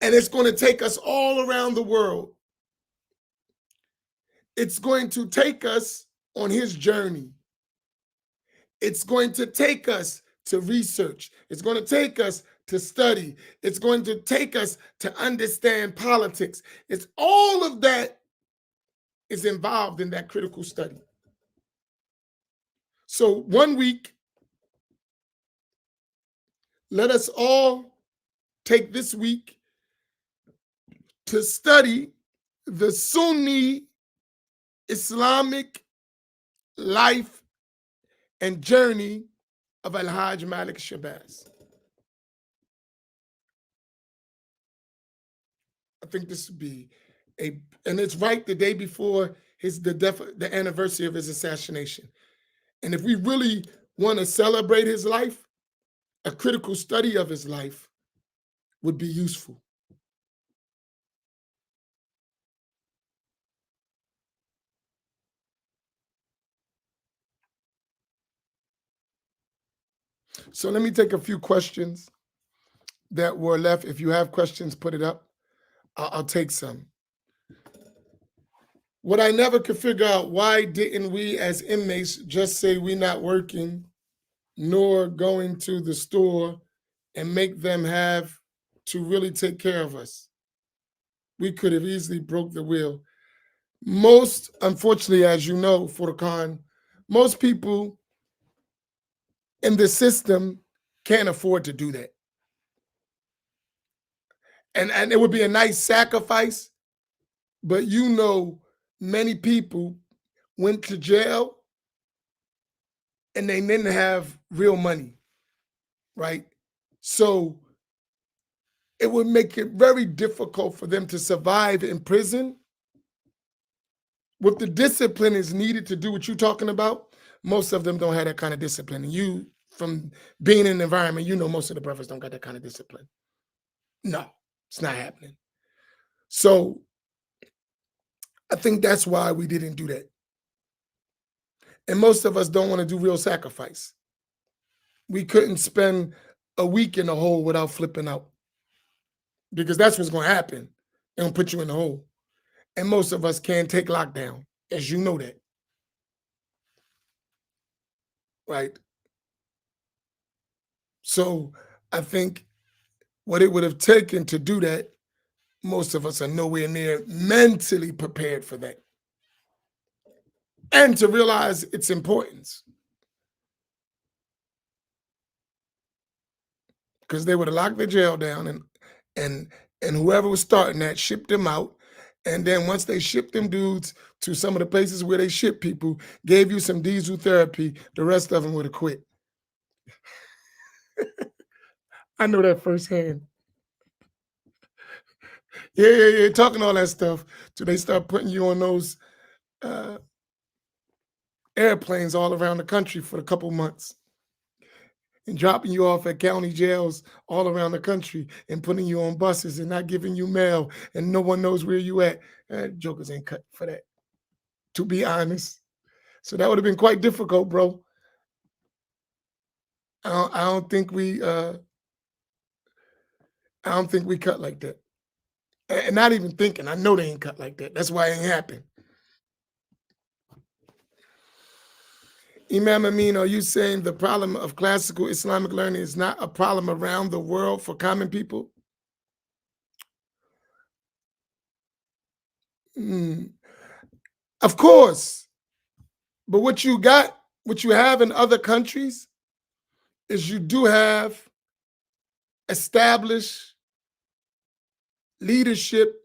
And it's going to take us all around the world. It's going to take us on his journey. It's going to take us to research. It's going to take us to study. It's going to take us to understand politics. It's all of that is involved in that critical study. So 1 week, let us all take this week to study the Sunni Islamic life and journey of Al-Hajj Malik Shabazz. I think this would be and it's right the day before the anniversary of his assassination. And if we really want to celebrate his life, a critical study of his life would be useful. So let me take a few questions that were left. If you have questions, put it up. I'll take some. What I never could figure out, why didn't we as inmates just say we're not working nor going to the store and make them have to really take care of us? We could have easily broke the wheel. Most, unfortunately, as you know, Furqan, most people in the system can't afford to do that. And it would be a nice sacrifice, but you know, many people went to jail and they didn't have real money, right? So it would make it very difficult for them to survive in prison. With the discipline is needed to do what you're talking about, most of them don't have that kind of discipline. And you, from being in the environment, you know most of the brothers don't got that kind of discipline. No, it's not happening. So I think that's why we didn't do that. And most of us don't want to do real sacrifice. We couldn't spend a week in a hole without flipping out, because that's what's going to happen. They're going to put you in the hole. And most of us can't take lockdown, as you know that. Right? So I think what it would have taken to do that, most of us are nowhere near mentally prepared for that. And to realize its importance. Because they would have locked the jail down and whoever was starting that shipped them out. And then once they shipped them dudes to some of the places where they ship people, gave you some diesel therapy, the rest of them would have quit. I know that firsthand. Yeah, talking all that stuff till they start putting you on those airplanes all around the country for a couple months and dropping you off at county jails all around the country and putting you on buses and not giving you mail and no one knows where you at. Jokers ain't cut for that, to be honest. So that would have been quite difficult, bro. I don't think we cut like that. And not even thinking. I know they ain't cut like that. That's why it ain't happened. Imam Amin, are you saying the problem of classical Islamic learning is not a problem around the world for common people? Of course. But what you have in other countries is you do have established leadership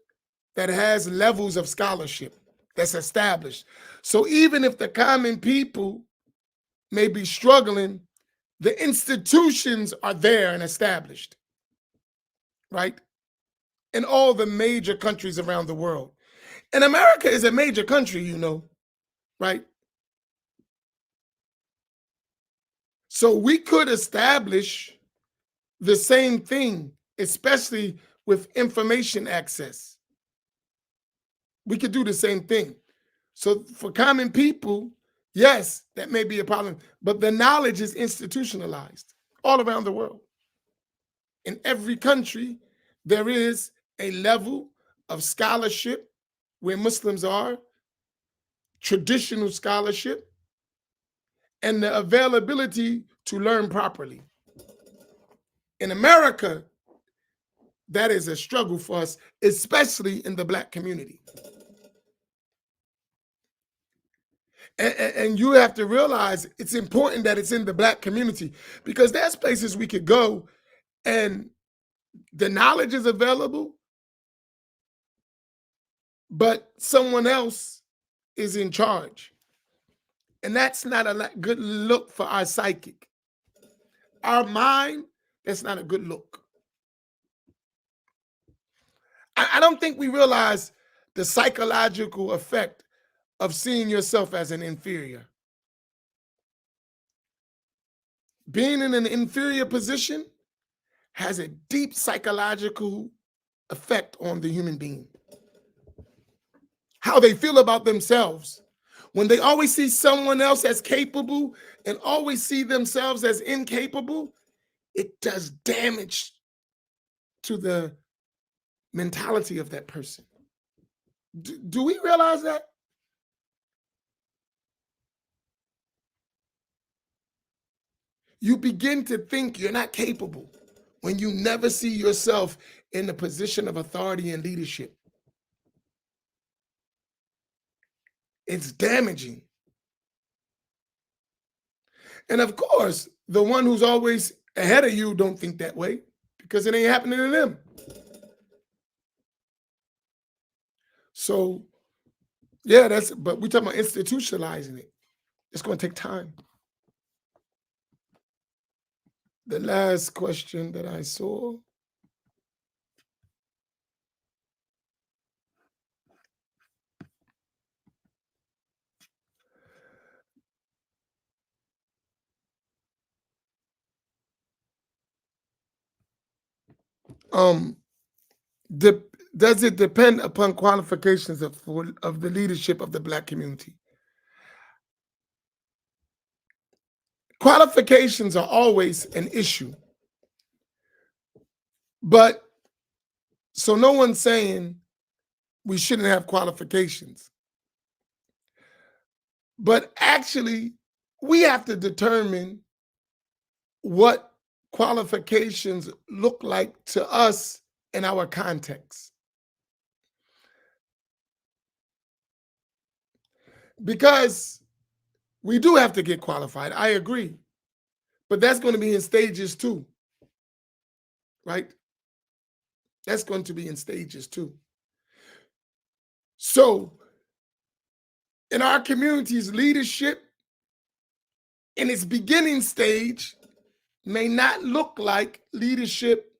that has levels of scholarship that's established. So even if the common people may be struggling, the institutions are there and established, right? In all the major countries around the world. And America is a major country, you know, right? So we could establish the same thing, especially with information access. We could do the same thing. So for common people, yes, that may be a problem, but the knowledge is institutionalized all around the world. In every country, there is a level of scholarship where Muslims are, traditional scholarship, and the availability to learn properly. In America, that is a struggle for us, especially in the Black community. And you have to realize it's important that it's in the Black community, because there's places we could go and the knowledge is available, but someone else is in charge. And that's not a good look for our psychic. Our mind, that's not a good look. I don't think we realize the psychological effect of seeing yourself as an inferior. Being in an inferior position has a deep psychological effect on the human being. How they feel about themselves. When they always see someone else as capable and always see themselves as incapable, it does damage to the mentality of that person. Do we realize that? You begin to think you're not capable when you never see yourself in a position of authority and leadership. It's damaging. And of course, the one who's always ahead of you don't think that way, because it ain't happening to them. So, yeah, but we're talking about institutionalizing it. It's going to take time. The last question that I saw. Um, does it depend upon qualifications of the leadership of the Black community? Qualifications are always an issue. But so no one's saying we shouldn't have qualifications. But actually, we have to determine what qualifications look like to us in our context. Because we do have to get qualified, I agree. But that's going to be in stages too, right? That's going to be in stages too. So in our community's leadership, in its beginning stage, may not look like leadership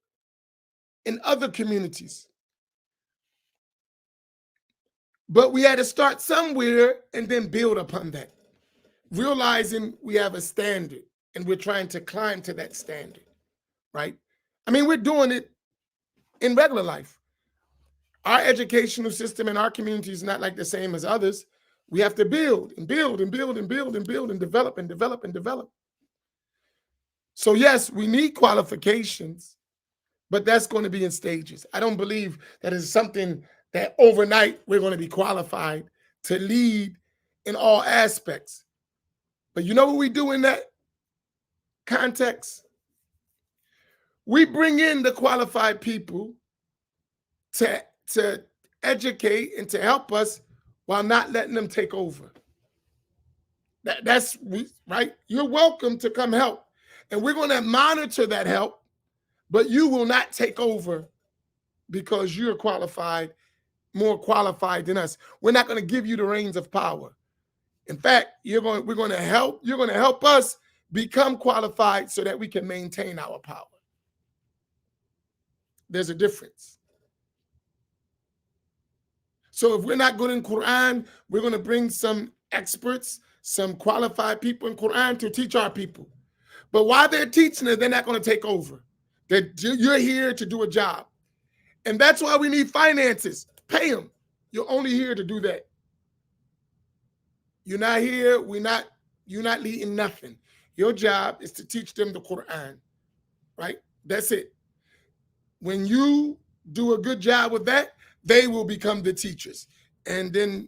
in other communities. But we had to start somewhere and then build upon that, realizing we have a standard and we're trying to climb to that standard, right? I mean, we're doing it in regular life. Our educational system in our community is not like the same as others. We have to build and build and build and build and build and develop and develop and develop. So yes, we need qualifications, but that's going to be in stages. I don't believe that is something that overnight we're going to be qualified to lead in all aspects. But you know what we do in that context? We bring in the qualified people to educate and to help us while not letting them take over. That's right. You're welcome to come help. And we're going to monitor that help, but you will not take over because you're qualified, more qualified than us. We're not going to give you the reins of power. In fact, we're going to help us become qualified so that we can maintain our power. There's a difference. So if we're not good in Quran, we're going to bring some experts, some qualified people in Quran to teach our people. But while they're teaching it, they're not going to take over. You're here to do a job. And that's why we need finances. Pay them. You're only here to do that. You're not here. You're not leading nothing. Your job is to teach them the Quran, right? That's it. When you do a good job with that, they will become the teachers. And then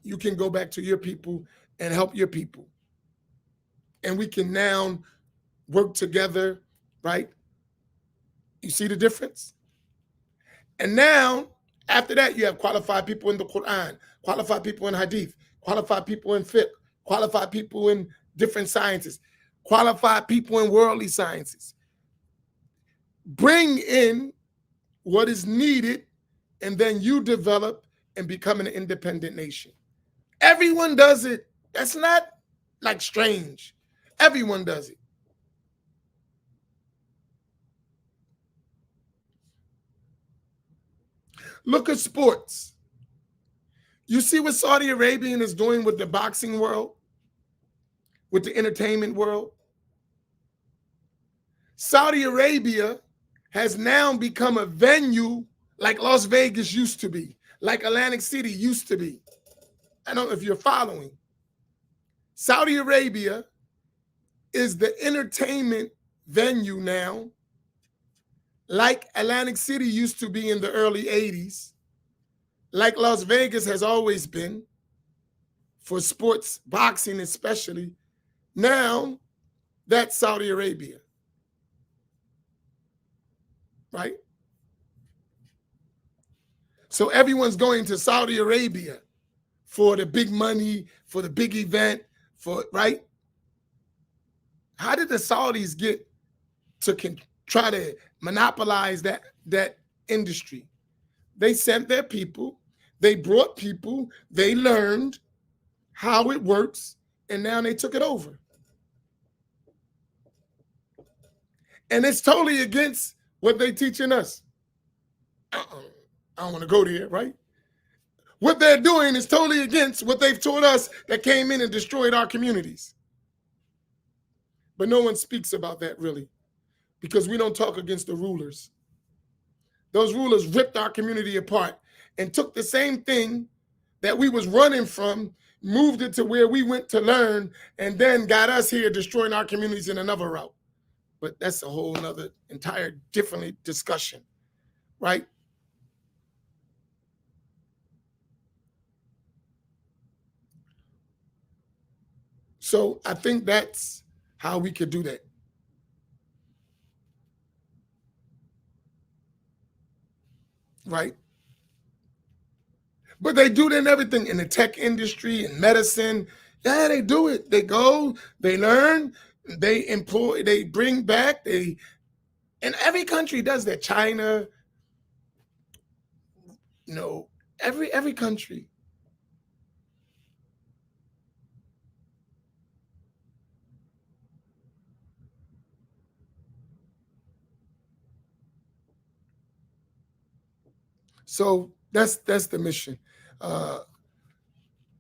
you can go back to your people and help your people. And we can now work together, right? You see the difference? And now, after that, you have qualified people in the Quran, qualified people in Hadith, qualified people in fiqh, qualified people in different sciences, qualified people in worldly sciences. Bring in what is needed, and then you develop and become an independent nation. Everyone does it. That's not like strange. Everyone does it. Look at sports. You see what Saudi Arabia is doing with the boxing world, with the entertainment world. Saudi Arabia has now become a venue like Las Vegas used to be, like Atlantic City used to be. I don't know if you're following. Saudi Arabia is the entertainment venue now, like Atlantic City used to be in the early 80s, like Las Vegas has always been for sports, boxing especially. Now, that's Saudi Arabia, right? So everyone's going to Saudi Arabia for the big money, for the big event, for right? How did the Saudis get to try to monopolize that industry? They sent their people, they brought people, they learned how it works, and now they took it over. And it's totally against what they teaching us. I don't want to go there, right? What they're doing is totally against what they've taught us that came in and destroyed our communities. But no one speaks about that really, because we don't talk against the rulers. Those rulers ripped our community apart and took the same thing that we was running from, moved it to where we went to learn, and then got us here destroying our communities in another route. But that's a whole nother entire different discussion, right? So I think that's how we could do that. Right? But they do that in everything, in the tech industry, in medicine. Yeah, they do it. They go, they learn, they employ, they bring back, and every country does that. China, every country. So that's the mission. Uh,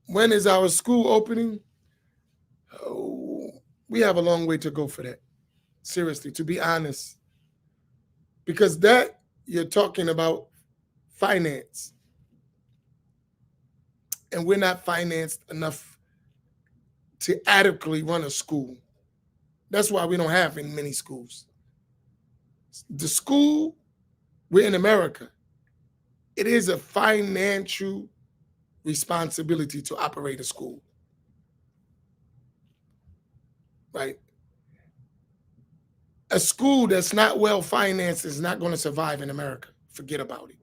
when is our school opening? Oh, we have a long way to go for that. Seriously, to be honest, because that you're talking about finance, and we're not financed enough to adequately run a school. That's why we don't have in many schools. The school, we're in America. It is a financial responsibility to operate a school, right? A school that's not well financed is not going to survive in America. Forget about it.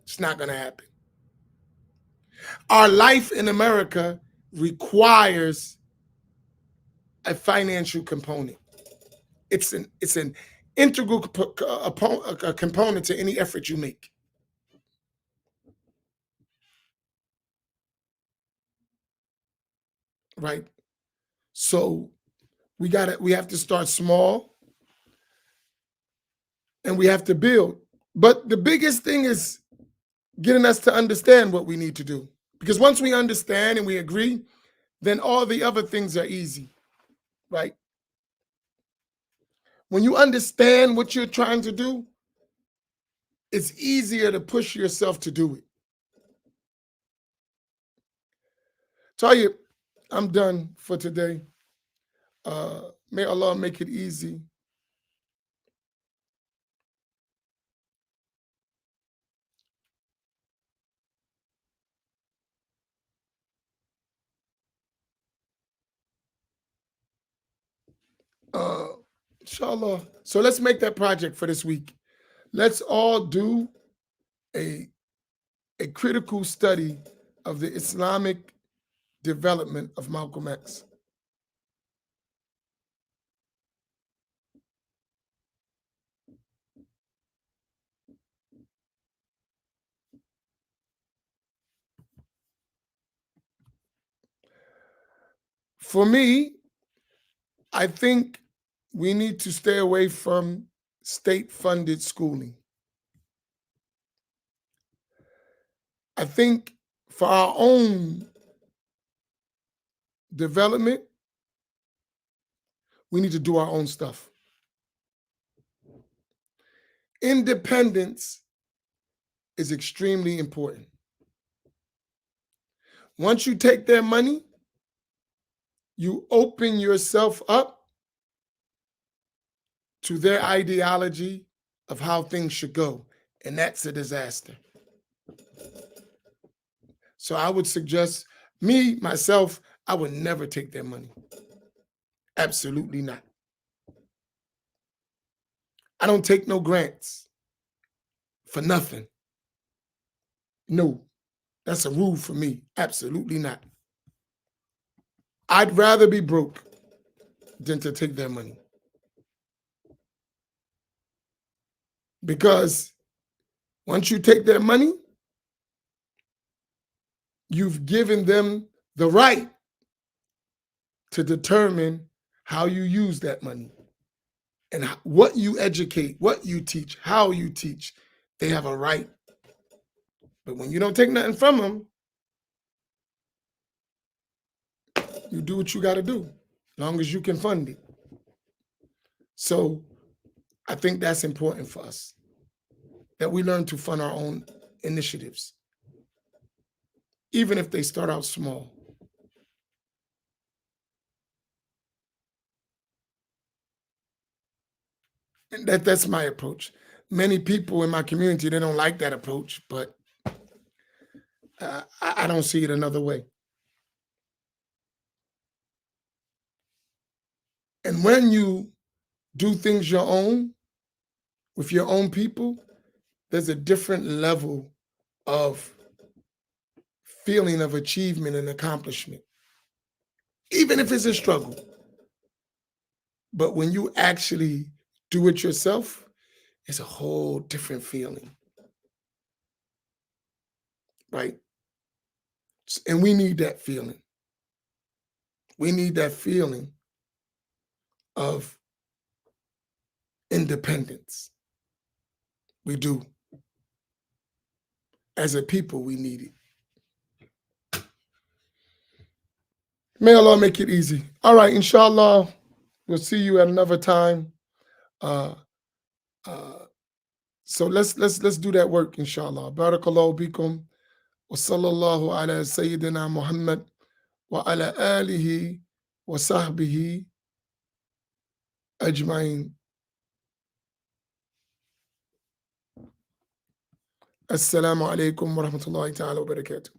It's not going to happen. Our life in America requires a financial component. It's an integral component to any effort you make. Right? So we have to start small, and we have to build. But the biggest thing is getting us to understand what we need to do. Because once we understand and we agree, then all the other things are easy, right? When you understand what you're trying to do, it's easier to push yourself to do it. Tell you, I'm done for today. May Allah make it easy. Uh, inshallah. So let's make that project for this week. Let's all do a critical study of the Islamic development of Malcolm X. For me, I think we need to stay away from state-funded schooling. I think for our own development, we need to do our own stuff. Independence is extremely important. Once you take their money, you open yourself up to their ideology of how things should go, and that's a disaster. So I would suggest, myself, I would never take their money. Absolutely not. I don't take no grants for nothing. No, that's a rule for me. Absolutely not. I'd rather be broke than to take their money. Because once you take their money, you've given them the right to determine how you use that money and what you educate, what you teach, how you teach. They have a right. But when you don't take nothing from them, you do what you got to do, as long as you can fund it. So I think that's important for us, that we learn to fund our own initiatives, even if they start out small. And that's my approach. Many people in my community, they don't like that approach, but I don't see it another way. And when you do things your own, with your own people, there's a different level of feeling of achievement and accomplishment, even if it's a struggle. But when you actually do it yourself, it's a whole different feeling, right? And we need that feeling. We need that feeling of independence. We do. As a people, we need it. May Allah make it easy. All right, inshallah, we'll see you at another time. So let's do that work, inshallah. Barakallahu bikum wa sallallahu ala sayyidina Muhammad wa ala alihi wa sahbihi ajma'in. Assalamu alaikum wa rahmatullahi ta'ala wa barakatuh.